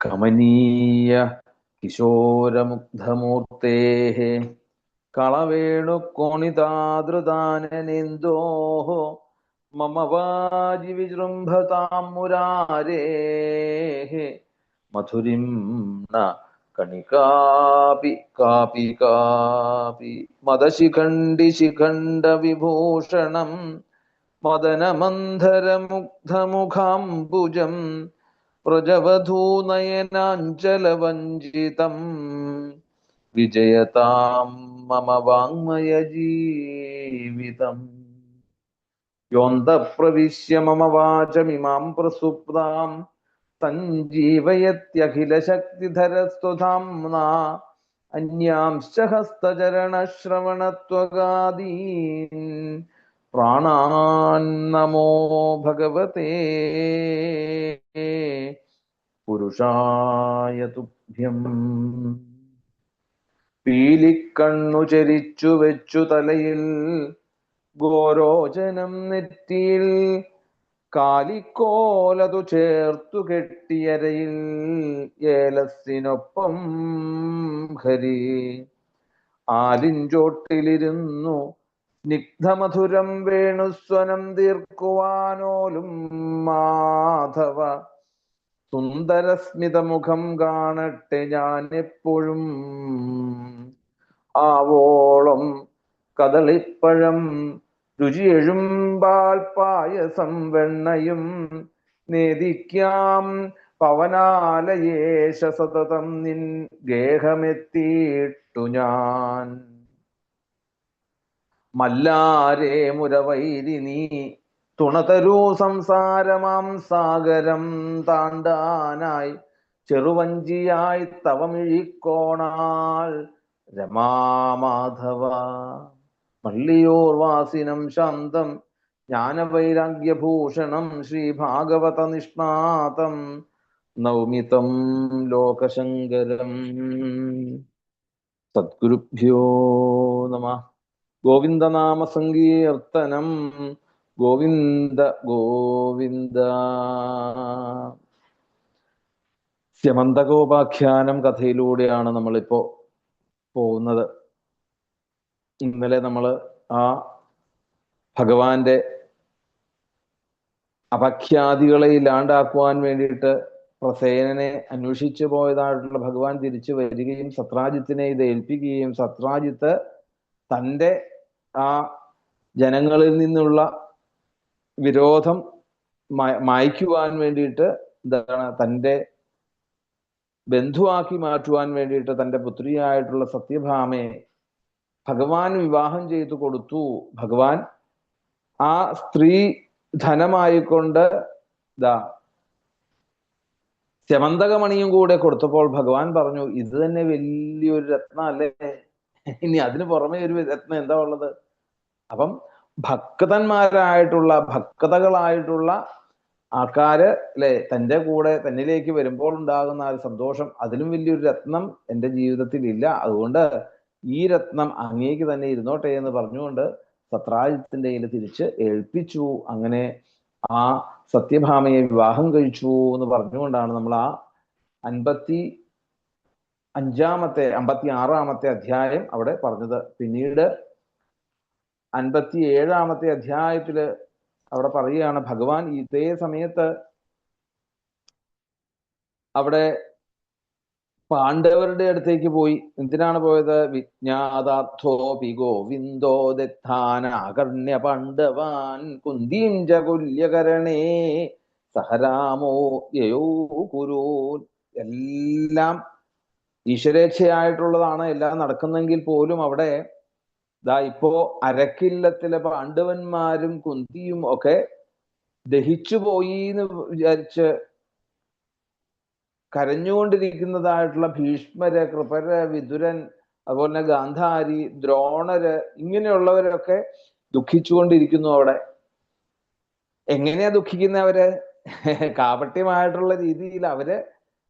കമനീയ കിശോരമുഗ്ധമൂർത്തേ കളവേണുകോണിതാദൃതാനനേന്തോ മമ വാജി വിജൃംഭതാം മുരാരേ മധുരിം ന കണികാപി കാപി കാപി മദശിഖണ്ഡി ശിഖണ്ഡ വിഭൂഷണം മദനമന്ധരമുഗ്ധമുഖാംബുജം പ്രജവധൂനയനാഞ്ചലവഞ്ചിതം വിജയതാം മമ വാങ്മയ ജീവിതം യോന്തഃപ്രവിശ്യ മമ വാചമിമാം പ്രസുപ്താം സഞ്ജീവയത്യഖിലശക്തിധരസ്തുധാംനാ അന്യാംശ്ച ഹസ്തചരണശ്രവണത്വഗാദീൻ പ്രാണാൻ നമോ ഭഗവതേ പുരുഷായ തുഭ്യം. പീലിക്കണ്ണു ചരിച്ചു വെച്ചു തലയിൽ ഗോരോചനം നെറ്റിയിൽ കാലിക്കോലതു ചേർത്തു കെട്ടിയരയിൽ ഏലസിനൊപ്പം ഹരി ആലിഞ്ചോട്ടിലിരുന്നു സ്നിഗ്ധമധുരം വേണുസ്വനം തീർക്കുവാനോലും മാധവ സുന്ദരസ്മിതമുഖം കാണട്ടെ ഞാൻ എപ്പോഴും. ആവോളം കദളിപ്പഴം രുചിയെഴുമ്പാൽ പായസം വെണ്ണയും നേദിക്കാം പവനാലയേശ സതതം നിൻ ഗേഹമെത്തിയിട്ടു ഞാൻ. മല്ലാരേ മുരവൈരി നീ തുണതരൂ സംസാരമാം സാഗരം താണ്ടാനായി ചെറുവഞ്ചിയായി തവമിഴിക്കോണാൽ രമാമാധവ. മള്ളിയൂർ വാസിനം ശാന്തം ജ്ഞാനവൈരാഗ്യഭൂഷണം ശ്രീഭാഗവത നിഷ്ണാതം നൗമിതം ലോകശങ്കരം. സദ്ഗുരുഭ്യോ നമഃ. ഗോവിന്ദനാമ സങ്കീർത്തനം. ഗോവിന്ദ ഗോവിന്ദ. സ്യമന്തകോപാഖ്യാനം കഥയിലൂടെയാണ് നമ്മളിപ്പോ പോകുന്നത്. ഇന്നലെ നമ്മൾ ആ ഭഗവാന്റെ അപഖ്യാതികളെ ഇല്ലാണ്ടാക്കുവാൻ വേണ്ടിയിട്ട് പ്രസേനനെ അന്വേഷിച്ചു പോയതായിട്ടുള്ള ഭഗവാൻ തിരിച്ചു വരികയും സത്രാജിത്തിനെ ഇത് ഏൽപ്പിക്കുകയും സത്രാജിത്ത് തൻ്റെ ആ ജനങ്ങളിൽ നിന്നുള്ള വിരോധം മായ്ക്കുവാൻ വേണ്ടിയിട്ട് എന്താണ് തൻ്റെ ബന്ധുവാക്കി മാറ്റുവാൻ വേണ്ടിയിട്ട് തൻ്റെ പുത്രിയായിട്ടുള്ള സത്യഭാമയെ ഭഗവാൻ വിവാഹം ചെയ്തു കൊടുത്തു. ഭഗവാൻ ആ സ്ത്രീ ധനമായിക്കൊണ്ട് സ്യമന്തകമണിയും കൂടെ കൊടുത്തപ്പോൾ ഭഗവാൻ പറഞ്ഞു, ഇത് തന്നെ വലിയൊരു രത്നം അല്ലേ, ഇനി അതിന് പുറമെ ഒരു രത്നം എന്താ ഉള്ളത്? അപ്പം ഭക്തകളായിട്ടുള്ള ആൾക്കാര് അല്ലെ തൻ്റെ കൂടെ തന്നിലേക്ക് വരുമ്പോൾ ഉണ്ടാകുന്ന ആ ഒരു സന്തോഷം, അതിലും വലിയൊരു രത്നം എൻ്റെ ജീവിതത്തിൽ ഇല്ല. അതുകൊണ്ട് ഈ രത്നം അങ്ങേക്ക് തന്നെ ഇരുന്നോട്ടെ എന്ന് പറഞ്ഞുകൊണ്ട് സത്രാജിത്തിന്റെ കയ്യിൽ തിരിച്ച് ഏൽപ്പിച്ചു. അങ്ങനെ ആ സത്യഭാമയെ വിവാഹം കഴിച്ചു എന്ന് പറഞ്ഞുകൊണ്ടാണ് നമ്മൾ ആ 56ാമത്തെ അധ്യായം അവിടെ പറഞ്ഞത്. പിന്നീട് 57ാമത്തെ അധ്യായത്തില് അവിടെ പറയുകയാണ്, ഭഗവാൻ ഇതേ സമയത്ത് അവിടെ പാണ്ഡവരുടെ അടുത്തേക്ക് പോയി. എന്തിനാണ് പോയത്? വിജ്ഞാതാർത്ഥോപി ഗോവിന്ദോ ദത്താനാകർണ്യ പാണ്ഡവാൻ കുന്ദീം ജകുല്യകരണേ സഹരാമോ യയോ കുരു. എല്ലാം ഈശ്വരേച്ഛയായിട്ടുള്ളതാണ് എല്ലാം നടക്കുന്നെങ്കിൽ പോലും അവിടെ ഇപ്പോ അരക്കില്ലത്തിലെ പാണ്ഡവന്മാരും കുന്തിയും ഒക്കെ ദഹിച്ചു പോയി എന്ന് വിചാരിച്ച് കരഞ്ഞുകൊണ്ടിരിക്കുന്നതായിട്ടുള്ള ഭീഷ്മര്, കൃപര്, വിതുരൻ, അതുപോലെ തന്നെ ഗാന്ധാരി, ദ്രോണര്, ഇങ്ങനെയുള്ളവരൊക്കെ ദുഃഖിച്ചുകൊണ്ടിരിക്കുന്നു. അവിടെ എങ്ങനെയാ ദുഃഖിക്കുന്നവര്? കാപട്യമായിട്ടുള്ള രീതിയിൽ അവര്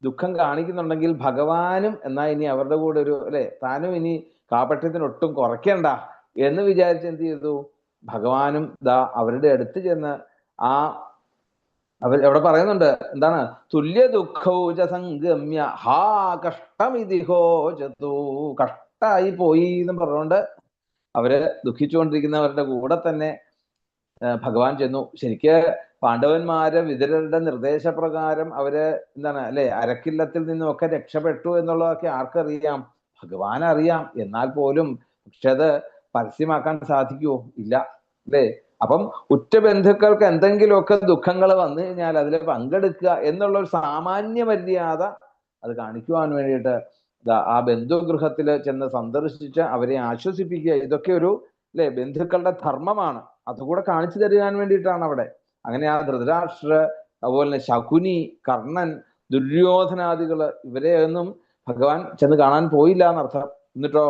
ദുഃഖം കാണിക്കുന്നുണ്ടെങ്കിൽ ഭഗവാനും എന്നാ ഇനി അവരുടെ കൂടെ ഒരു താനും ഇനി കാപട്യത്തിന് ഒട്ടും കുറയ്ക്കണ്ട എന്ന് വിചാരിച്ച് എന്ത് ചെയ്തു? ഭഗവാനും അവരുടെ അടുത്ത് ചെന്ന് ആ എവിടെ പറയുന്നുണ്ട് എന്താണ് തുല്യ ദുഃഖൗച സംഗമ്യ ഹാ കഷ്ടമിതിഹോചതു, കഷ്ടായി പോയി എന്ന് പറഞ്ഞുകൊണ്ട് അവര് ദുഃഖിച്ചുകൊണ്ടിരിക്കുന്നവരുടെ കൂടെ തന്നെ ഭഗവാൻ ചെന്നു. ശരിക്ക് പാണ്ഡവന്മാര് വിതുരരുടെ നിർദ്ദേശപ്രകാരം അവര് എന്താണ് അല്ലെ അരക്കില്ലത്തിൽ നിന്നുമൊക്കെ രക്ഷപ്പെട്ടു എന്നുള്ളതൊക്കെ ആർക്കറിയാം? ഭഗവാൻ അറിയാം. എന്നാൽ പോലും പക്ഷെ അത് പരസ്യമാക്കാൻ സാധിക്കുമോ? ഇല്ല അല്ലേ? അപ്പം ഉറ്റ ബന്ധുക്കൾക്ക് എന്തെങ്കിലുമൊക്കെ ദുഃഖങ്ങൾ വന്നു കഴിഞ്ഞാൽ അതിൽ പങ്കെടുക്കുക എന്നുള്ള ഒരു സാമാന്യ മര്യാദ അത് കാണിക്കുവാൻ വേണ്ടിയിട്ട് ആ ബന്ധുഗൃഹത്തിൽ ചെന്ന് സന്ദർശിച്ച് അവരെ ആശ്വസിപ്പിക്കുക, ഇതൊക്കെ ഒരു അല്ലെ ബന്ധുക്കളുടെ ധർമ്മമാണ്. അതുകൂടെ കാണിച്ചു തരുവാൻ വേണ്ടിയിട്ടാണ് അവിടെ. അങ്ങനെ ആ ധൃതരാഷ്ട്ര, അതുപോലെ തന്നെ ശകുനി, കർണൻ, ദുര്യോധനാദികള് ഇവരെ ഒന്നും ഭഗവാൻ ചെന്ന് കാണാൻ പോയില്ല എന്നർത്ഥം. എന്നിട്ടോ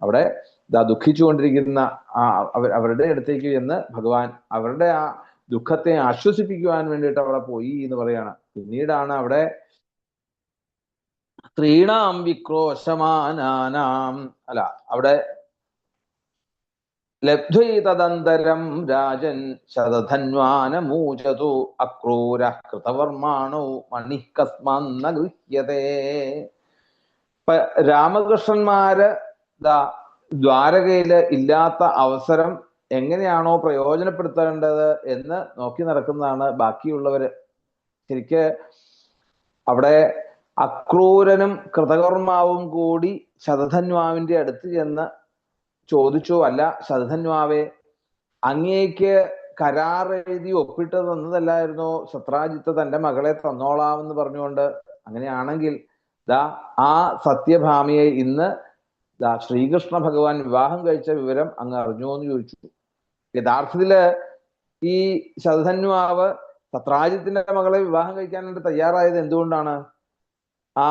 അവിടെ ദുഃഖിച്ചുകൊണ്ടിരിക്കുന്ന അവരുടെ അടുത്തേക്ക് ചെന്ന് ഭഗവാൻ അവരുടെ ആ ദുഃഖത്തെ ആശ്വസിപ്പിക്കുവാൻ വേണ്ടിയിട്ട് അവിടെ പോയി എന്ന് പറയാണ്. പിന്നീടാണ് അവിടെ സ്ത്രീണാം വിക്രോശമാനാനാം അല്ല അവിടെ ലബ്ധ്വൈതദന്തരം രാജൻ ശതധന്വാനമൂചതു അക്രൂര കൃതവർമാണോ മണിഃ കസ്മാന്ന ഗൃഹ്യതേ. ഇപ്പൊ രാമകൃഷ്ണന്മാര് ദ്വാരകയില് ഇല്ലാത്ത അവസരം എങ്ങനെയാണോ പ്രയോജനപ്പെടുത്തേണ്ടത് എന്ന് നോക്കി നടക്കുന്നതാണ് ബാക്കിയുള്ളവര്. ശരിക്ക് അവിടെ അക്രൂരനും കൃതകർമാവും കൂടി ശതധന്വാവിന്റെ അടുത്ത് ചെന്ന് ചോദിച്ചു, അല്ല ശതധന്വാവേ, അങ്ങേക്ക് കരാർ എഴുതി ഒപ്പിട്ട് തന്നതല്ലായിരുന്നോ സത്രാജിത്ത് തന്റെ മകളെ തന്നോളാമെന്ന് പറഞ്ഞുകൊണ്ട്? അങ്ങനെയാണെങ്കിൽ ആ സത്യഭാമയെ ഇന്ന് ശ്രീകൃഷ്ണ ഭഗവാൻ വിവാഹം കഴിച്ച വിവരം അങ്ങ് അറിഞ്ഞോ എന്ന് ചോദിച്ചു. യഥാർത്ഥത്തില് ഈ ശതധന്വാവ് സത്രാജിത്തിന്റെ മകളെ വിവാഹം കഴിക്കാനായിട്ട് തയ്യാറായത് എന്തുകൊണ്ടാണ്? ആ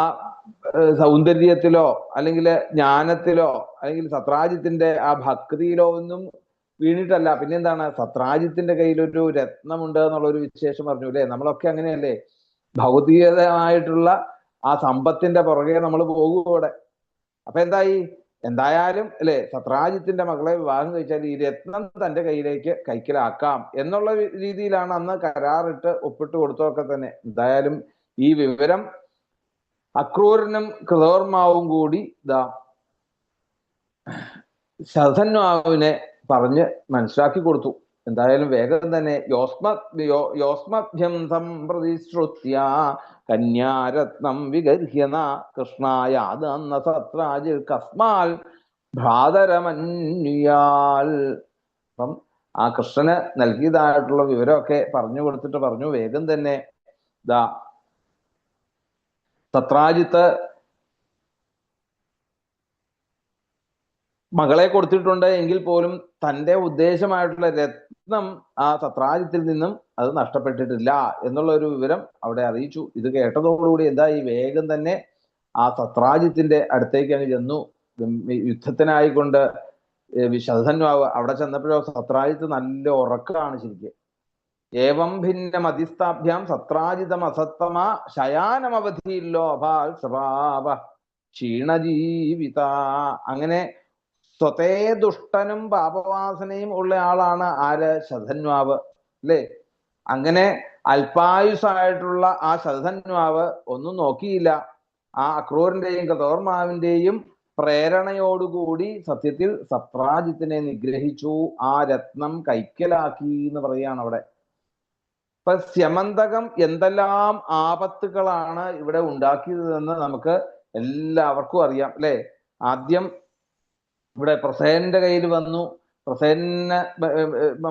സൗന്ദര്യത്തിലോ അല്ലെങ്കിൽ ജ്ഞാനത്തിലോ അല്ലെങ്കിൽ സത്രാജിത്തിന്റെ ആ ഭക്തിയിലോ ഒന്നും വീണിട്ടല്ല. പിന്നെന്താണ്? സത്രാജിത്തിന്റെ കയ്യിലൊരു രത്നമുണ്ട് എന്നുള്ളൊരു വിശേഷം പറഞ്ഞു അല്ലെ? നമ്മളൊക്കെ അങ്ങനെയല്ലേ? ഭൗതികമായിട്ടുള്ള ആ സമ്പത്തിന്റെ പുറകെ നമ്മൾ പോകുകൂടെ. അപ്പൊ എന്തായാലും അല്ലെ സത്രാജിത്തിന്റെ മകളെ വിവാഹം കഴിച്ചാൽ ഈ രത്നം തന്റെ കയ്യിലേക്ക് കൈക്കലാക്കാം എന്നുള്ള രീതിയിലാണ് അന്ന് കരാറിട്ട് ഒപ്പിട്ട് കൊടുത്തതൊക്കെ തന്നെ. എന്തായാലും ഈ വിവരം അക്രൂരനും കൃതവർമാവും കൂടി ശതധന്വാവിനെ പറഞ്ഞ് മനസ്സിലാക്കി കൊടുത്തു. എന്തായാലും വേഗം തന്നെ യോസ്മഭ്യം സംപ്രതിശ്രുത്യ കന്യാരത്നം വിഗർഹ്യന കൃഷ്ണായ അതെന്ന സത്രാജിൽ കസ്മാൽ ഭ്രാതരമന്യാൽ. അപ്പം ആ കൃഷ്ണന് നൽകിയതായിട്ടുള്ള വിവരമൊക്കെ പറഞ്ഞു കൊടുത്തിട്ട് പറഞ്ഞു, വേഗം തന്നെ സത്രാജിത്ത് മകളെ കൊടുത്തിട്ടുണ്ട് എങ്കിൽ പോലും തൻ്റെ ഉദ്ദേശമായിട്ടുള്ള രത്നം ആ സത്രാജിത്തിൽ നിന്നും അത് നഷ്ടപ്പെട്ടിട്ടില്ല എന്നുള്ള ഒരു വിവരം അവിടെ അറിയിച്ചു. ഇത് കേട്ടതോടുകൂടി എന്തായി, വേഗം തന്നെ ആ സത്രാജിത്തിന്റെ അടുത്തേക്ക് അങ്ങ് ചെന്നു. യുദ്ധത്തിനായിക്കൊണ്ട് ശതധന്വാവ് അവിടെ ചെന്നപ്പോഴോ സത്രാജിത്ത് നല്ല ഉറക്കമാണ് ശരിക്കും. ഏവം ഭിന്ന മതിസ്ഥാഭ്യാം സത്രാജിതം അസത്തമ ശയാനമവധിയില്ലോഭാൽ സ്വഭാവ ക്ഷീണജീവിത. അങ്ങനെ സ്വതേ ദുഷ്ടനും പാപവാസനയും ഉള്ള ആളാണ് ആര്? ശതധന്വാവ് അല്ലേ? അങ്ങനെ അല്പായുസായിട്ടുള്ള ആ ശതധന്വാവ് ഒന്നും നോക്കിയില്ല. ആ അക്രൂരന്റെയും കൃതവർമാവിന്റെയും പ്രേരണയോടുകൂടി സത്യത്തിൽ സത്രാജിത്തിനെ നിഗ്രഹിച്ചു, ആ രത്നം കൈക്കലാക്കി എന്ന് പറയുകയാണ് അവിടെ. ഇപ്പൊ സ്യമന്തകം എന്തെല്ലാം ആപത്തുകളാണ് ഇവിടെ ഉണ്ടാക്കിയതെന്ന് നമുക്ക് എല്ലാവർക്കും അറിയാം അല്ലെ? ആദ്യം ഇവിടെ പ്രസേനന്റെ കയ്യിൽ വന്നു, പ്രസേനന്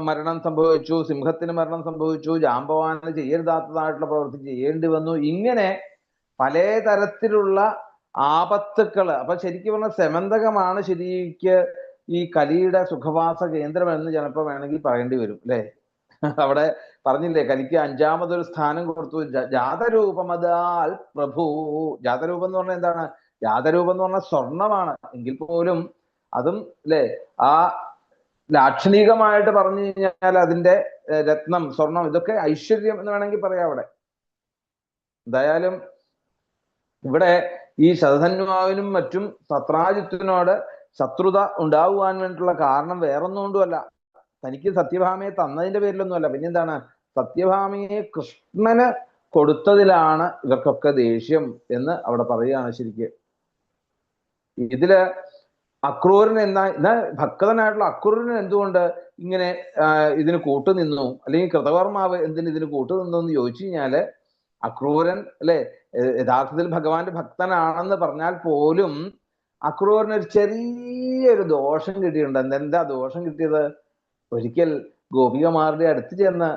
മരണം സംഭവിച്ചു, സിംഹത്തിന് മരണം സംഭവിച്ചു, ജാമ്പവാന് ചെയ്യരുതാത്തതായിട്ടുള്ള പ്രവൃത്തി ചെയ്യേണ്ടി വന്നു. ഇങ്ങനെ പല തരത്തിലുള്ള ആപത്തുക്കള്. അപ്പൊ ശരിക്കും പറഞ്ഞ സെമന്തകമാണ് ശരിക്ക് ഈ കലിയുടെ സുഖവാസ കേന്ദ്രം എന്ന് ചിലപ്പോ വേണമെങ്കിൽ പറയേണ്ടി വരും അല്ലെ? അവിടെ പറഞ്ഞില്ലേ, കലിക്ക് അഞ്ചാമതൊരു സ്ഥാനം കൊടുത്തു, ജാതരൂപമതാൽ പ്രഭു. ജാതരൂപം എന്ന് പറഞ്ഞാൽ എന്താണ്? ജാതരൂപം എന്ന് പറഞ്ഞാൽ സ്വർണമാണ്. എങ്കിൽ പോലും അതും അല്ലെ ആ ലാക്ഷണികമായിട്ട് പറഞ്ഞു കഴിഞ്ഞാൽ അതിന്റെ രത്നം, സ്വർണം, ഇതൊക്കെ ഐശ്വര്യം എന്ന് വേണമെങ്കിൽ പറയാം അവിടെ. എന്തായാലും ഇവിടെ ഈ ശതധന്വാവിനും മറ്റും സത്രാജിത്തിനോട് ശത്രുത ഉണ്ടാകുവാൻ വേണ്ടിയിട്ടുള്ള കാരണം വേറൊന്നും കൊണ്ടുമല്ല, തനിക്ക് സത്യഭാമയെ തന്നതിന്റെ പേരിലൊന്നുമല്ല. പിന്നെന്താണ്? സത്യഭാമയെ കൃഷ്ണന് കൊടുത്തതിലാണ് ഇവർക്കൊക്കെ ദേഷ്യം എന്ന് അവിടെ പറയുകയാണ് ശരിക്കും. ഇതില് അക്രൂരൻ എന്നാ ഭക്തനായിട്ടുള്ള അക്രൂരൻ എന്തുകൊണ്ട് ഇങ്ങനെ ഇതിന് കൂട്ടുനിന്നു, അല്ലെങ്കിൽ കൃതവർമാവ് എന്തിന് ഇതിന് കൂട്ടുനിന്നു എന്ന് ചോദിച്ചു കഴിഞ്ഞാല്, അക്രൂരൻ അല്ലെ യഥാർത്ഥത്തിൽ ഭഗവാന്റെ ഭക്തനാണെന്ന് പറഞ്ഞാൽ പോലും അക്രൂരന് ഒരു ചെറിയൊരു ദോഷം കിട്ടിയിട്ടുണ്ട്. എന്താ ദോഷം കിട്ടിയത്? ഒരിക്കൽ ഗോപികമാരുടെ അടുത്ത് ചെന്ന്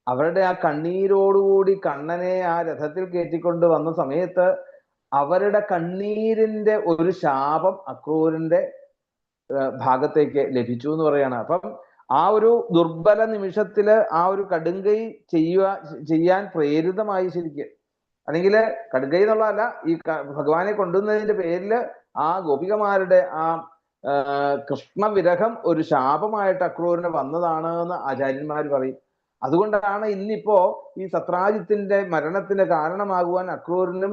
അവരുടെ ആ കണ്ണീരോടുകൂടി കണ്ണനെ ആ രഥത്തിൽ കയറ്റിക്കൊണ്ട് വന്ന സമയത്ത് അവരുടെ കണ്ണീരിന്റെ ഒരു ശാപം അക്രൂരന്റെ ഭാഗത്തേക്ക് ലഭിച്ചു എന്ന് പറയാണ്. അപ്പം ആ ഒരു ദുർബല നിമിഷത്തില് ആ ഒരു കടുങ്കൈ ചെയ്യാൻ പ്രേരിതമായി ശരിക്ക്, അല്ലെങ്കിൽ കടുങ്കൈ എന്നുള്ളതല്ല, ഈ ഭഗവാനെ കൊണ്ടുവന്നതിന്റെ പേരില് ആ ഗോപികമാരുടെ ആ കൃഷ്ണവിരഹം ഒരു ശാപമായിട്ട് അക്രൂരന് വന്നതാണ് എന്ന് ആചാര്യന്മാർ പറയും. അതുകൊണ്ടാണ് ഇന്നിപ്പോ ഈ സത്രാജിത്തിന്റെ മരണത്തിന് കാരണമാകുവാൻ അക്രൂരനും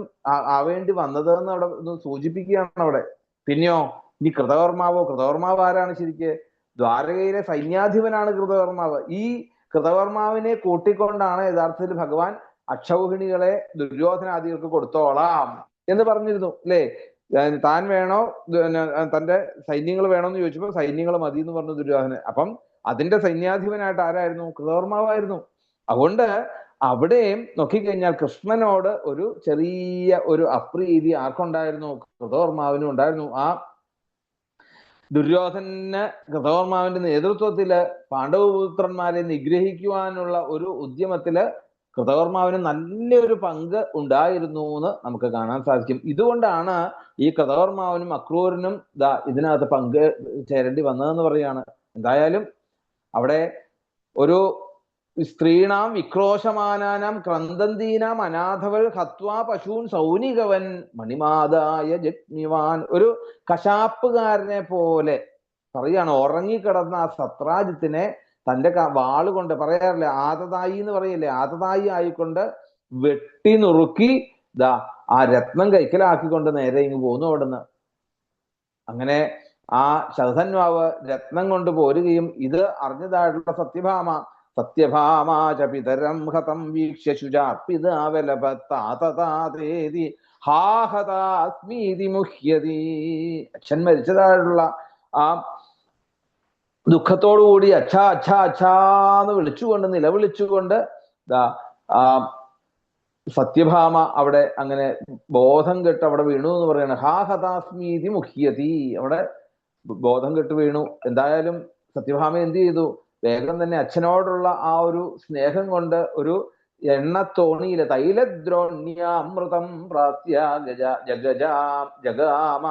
ആവേണ്ടി വന്നത് എന്ന് അവിടെ സൂചിപ്പിക്കുകയാണ് അവിടെ. പിന്നെയോ ഇനി കൃതവർമാവ് ആരാണ് ശരിക്ക്? ദ്വാരകയിലെ സൈന്യാധിപനാണ് കൃതവർമാവ്. ഈ കൃതവർമാവിനെ കൂട്ടിക്കൊണ്ടാണ് യഥാർത്ഥത്തിൽ ഭഗവാൻ അക്ഷൗഹിണികളെ ദുര്യോധനാദികൾക്ക് കൊടുത്തോളാം എന്ന് പറഞ്ഞിരുന്നു അല്ലേ? താൻ വേണോ, തന്റെ സൈന്യങ്ങൾ വേണോന്ന് ചോദിച്ചപ്പോ സൈന്യങ്ങൾ മതി എന്ന് പറഞ്ഞു ദുര്യോധനൻ. അപ്പം അതിന്റെ സൈന്യാധിപനായിട്ട് ആരായിരുന്നു? കൃതവർമാവായിരുന്നു. അതുകൊണ്ട് അവിടെയും നോക്കിക്കഴിഞ്ഞാൽ കൃഷ്ണനോട് ഒരു ചെറിയ ഒരു അപ്രീതി ആർക്കുണ്ടായിരുന്നു? കൃതവർമാവിനും ഉണ്ടായിരുന്നു. ആ ദുര്യോധനന് കൃതവർമാവിന്റെ നേതൃത്വത്തില് പാണ്ഡവപുത്രന്മാരെ നിഗ്രഹിക്കുവാനുള്ള ഒരു ഉദ്യമത്തില് കൃതവർമാവിന് നല്ലൊരു പങ്ക് ഉണ്ടായിരുന്നു എന്ന് നമുക്ക് കാണാൻ സാധിക്കും. ഇതുകൊണ്ടാണ് ഈ കൃതവർമാവിനും അക്രൂരനും ഇതിനകത്ത് പങ്ക് ചേരേണ്ടി വന്നതെന്ന് പറയാണ്. എന്തായാലും അവിടെ ഒരു സ്ത്രീണാം വിക്രോശമാനാനാം ക്രന്ദന്തീനാം അനാഥവൽ ഹത്വാ പശൂൻ സൗനികവൻ മണിമാതായ ജഗ്നിവാൻ. ഒരു കശാപ്പുകാരനെ പോലെ പറയാണ്, ഉറങ്ങിക്കിടന്ന ആ സത്രാജിത്തിനെ തന്റെ വാള് കൊണ്ട്, പറയാറില്ലേ ആതതായി എന്ന് പറയില്ലേ, ആതതായി ആയിക്കൊണ്ട് വെട്ടി നുറുക്കി ആ രത്നം കൈക്കലാക്കിക്കൊണ്ട് നേരെ ഇങ്ങ് പോന്നു അവിടുന്ന്. അങ്ങനെ ആ ശതധന്വാവ് രത്നം കൊണ്ട് പോരുകയും ഇത് അറിഞ്ഞതായിട്ടുള്ള സത്യഭാമാ പിതരം ഹതം വീക്ഷ്യ ശുചാർപ്പിതാവലപത്താതേതി ഹാഹതാസ്മീതി മുഹ്യതി. അച്ഛൻ മരിച്ചതായിട്ടുള്ള ആ ദുഃഖത്തോടുകൂടി അച്ഛാന്ന് വിളിച്ചുകൊണ്ട് നിലവിളിച്ചുകൊണ്ട് സത്യഭാമ അവിടെ അങ്ങനെ ബോധം കെട്ട് അവിടെ വീണു എന്ന് പറയണ. ഹാഹതാസ്മീതി മുഹ്യതി, അവിടെ ബോധം കെട്ട് വീണു. എന്തായാലും സത്യഭാമ എന്ത് ചെയ്തു? വേഗം തന്നെ അച്ഛനോടുള്ള ആ ഒരു സ്നേഹം കൊണ്ട് ഒരു എണ്ണത്തോണിയില് തൈലദ്രോണ്യാമൃതം പ്രാപ്യ ജഗാമ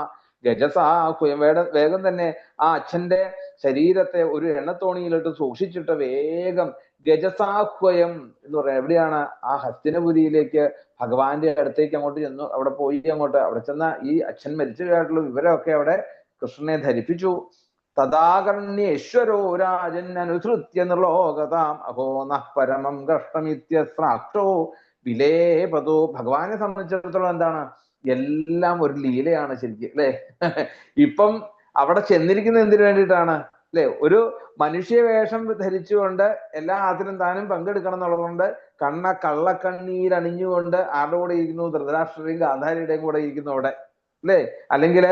ഗജസാഹുയം. വേഗം തന്നെ ആ അച്ഛന്റെ ശരീരത്തെ ഒരു എണ്ണത്തോണിയിലിട്ട് സൂക്ഷിച്ചിട്ട് വേഗം ഗജസാഹ്വയം എന്ന് പറയാം. എവിടെയാണ്? ആ ഹസ്തിനപുരിയിലേക്ക് ഭഗവാന്റെ അടുത്തേക്ക് അങ്ങോട്ട് ചെന്നു. അവിടെ പോയി അവിടെ ചെന്ന ഈ അച്ഛൻ മരിച്ചതായിട്ടുള്ള വിവരമൊക്കെ അവിടെ കൃഷ്ണനെ ധരിപ്പിച്ചു. തഥാകർണ്യേശ്വരോ രാജൻ അനുസൃത്യ നിർലോകതാം അഹോ നഃ പരമം കഷ്ടമിത്യസ്രാക്ഷോ വിലേപതോ. ഭഗവാനെ സംബന്ധിച്ചിടത്തോളം എന്താണ്? എല്ലാം ഒരു ലീലയാണ് ശരിക്കും അല്ലെ. ഇപ്പം അവിടെ ചെന്നിരിക്കുന്നത് എന്തിനു വേണ്ടിയിട്ടാണ് അല്ലെ? ഒരു മനുഷ്യ വേഷം ധരിച്ചുകൊണ്ട് എല്ലാത്തിനും താനും പങ്കെടുക്കണം എന്നുള്ളതുകൊണ്ട് കള്ളക്കണ്ണീരണിഞ്ഞുകൊണ്ട് ആരുടെ കൂടെ ഇരിക്കുന്നു? ധൃതരാഷ്ട്രയുടെയും ഗാന്ധാരിയുടെയും കൂടെ ഇരിക്കുന്നു അവിടെ അല്ലെ. അല്ലെങ്കിൽ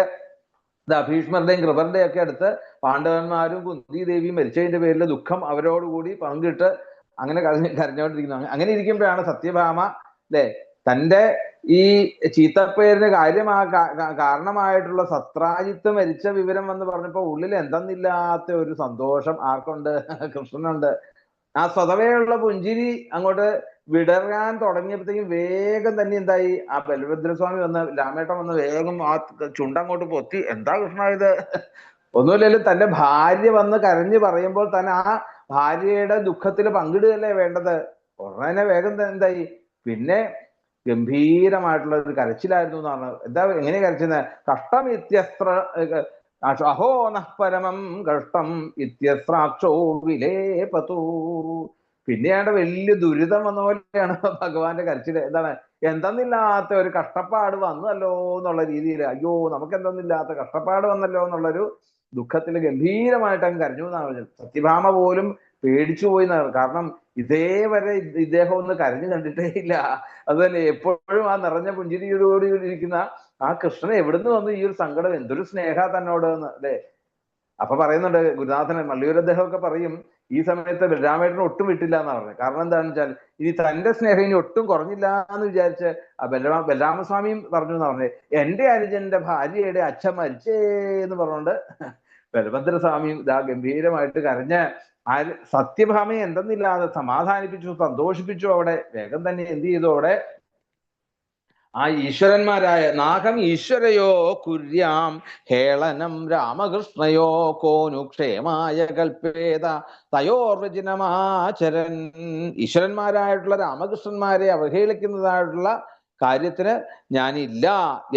ഭീഷ്മരുടെയും കൃപരുടെയും ഒക്കെ അടുത്ത് പാണ്ഡവന്മാരും കുന്തി ദേവിയും മരിച്ചതിന്റെ പേരിൽ ദുഃഖം അവരോടുകൂടി പങ്കിട്ട് അങ്ങനെ കരഞ്ഞുകൊണ്ടിരിക്കുന്നു. അങ്ങനെ ഇരിക്കുമ്പോഴാണ് സത്യഭാമ അല്ലെ തന്റെ ഈ ചീത്തപ്പേരിന് കാരണമായിട്ടുള്ള സത്രാജിത്ത് മരിച്ച വിവരം എന്ന് പറഞ്ഞപ്പോ ഉള്ളിൽ എന്തെന്നില്ലാത്ത ഒരു സന്തോഷം ആർക്കുണ്ട്? കൃഷ്ണനുണ്ട്. ആ സ്വതവേയുള്ള പുഞ്ചിരി അങ്ങോട്ട് വിടരാൻ തുടങ്ങിയപ്പോഴത്തേക്കും വേഗം തന്നെ എന്തായി? ആ ബലഭദ്രസ്വാമി വന്ന്, രാമേട്ടൻ വന്ന് വേഗം ആ ചുണ്ടങ്ങോട്ട് പൊത്തി. എന്താ കൃഷ്ണ ഇത്? ഒന്നുമില്ലെങ്കിലും തന്റെ ഭാര്യ വന്ന് കരഞ്ഞു പറയുമ്പോൾ തന്നെ ആ ഭാര്യയുടെ ദുഃഖത്തിൽ പങ്കിടുകയല്ലേ വേണ്ടത്. ഉടനെ വേഗം എന്തായി? പിന്നെ ഗംഭീരമായിട്ടുള്ള ഒരു കരച്ചിലായിരുന്നു എന്നാണ്. എന്താ എങ്ങനെ കരച്ചിരുന്നത്? കഷ്ടം ഇത്യസ്ത്ര അഹോ നഃ പരമം കഷ്ടം ഇത്യസ്രാക്ഷോ വിലേപതൂ. പിന്നെയാണ്ട് വലിയ ദുരിതം വന്ന പോലെയാണ് ഭഗവാന്റെ കരച്ചില്. എന്താണ്? എന്തെന്നില്ലാത്ത ഒരു കഷ്ടപ്പാട് വന്നല്ലോ എന്നുള്ള രീതിയിൽ, അയ്യോ നമുക്ക് എന്തെന്നില്ലാത്ത കഷ്ടപ്പാട് വന്നല്ലോ എന്നുള്ളൊരു ദുഃഖത്തിൽ ഗംഭീരമായിട്ട് അങ്ങ് കരഞ്ഞു എന്നാണ് പറഞ്ഞത്. സത്യഭാമ പോലും പേടിച്ചു പോയി. കാരണം ഇതേവരെ ഇദ്ദേഹം ഒന്ന് കരഞ്ഞു കണ്ടിട്ടേ ഇല്ല. അത് തന്നെ എപ്പോഴും ആ നിറഞ്ഞ പുഞ്ചിരിയോടുകൂടി ഇരിക്കുന്ന ആ കൃഷ്ണൻ എവിടുന്ന് വന്നു ഈ ഒരു സങ്കടം, എന്തൊരു സ്നേഹ തന്നോട് എന്ന് അല്ലെ. അപ്പൊ പറയുന്നുണ്ട് ഗുരുനാഥൻ മള്ളിയൂർ അദ്ദേഹം ഒക്കെ പറയും ഈ സമയത്ത് ബലരാമേട്ടന് ഒട്ടും വിട്ടില്ല എന്നാ പറഞ്ഞത്. കാരണം എന്താണെന്ന് വെച്ചാൽ ഇനി തന്റെ സ്നേഹം ഇനി ഒട്ടും കുറഞ്ഞില്ല എന്ന് വിചാരിച്ച് ബലരാമസ്വാമിയും പറഞ്ഞു എന്ന് പറഞ്ഞത്, എന്റെ അനുജന്റെ ഭാര്യയുടെ അച്ഛൻ മരിച്ചേ എന്ന് പറഞ്ഞുകൊണ്ട് ബലഭദ്രസ്വാമിയും ഇതാ ഗംഭീരമായിട്ട് കരഞ്ഞ് ആ സത്യഭാമയെ എന്തെന്നില്ലാതെ സമാധാനിപ്പിച്ചു, സന്തോഷിപ്പിച്ചു. അവിടെ വേഗം തന്നെ എന്ത് ചെയ്തു, അവിടെ ആ ഈശ്വരന്മാരായ നാഗം ഈശ്വരയോ കുര്യാം ഹേളനം രാമകൃഷ്ണയോ കോനു ക്ഷേമായ കൽപ്പേത തയോർവചനമാചരൻ. ഈശ്വരന്മാരായിട്ടുള്ള രാമകൃഷ്ണന്മാരെ അവഹേളിക്കുന്നതായിട്ടുള്ള കാര്യത്തിന് ഞാനില്ല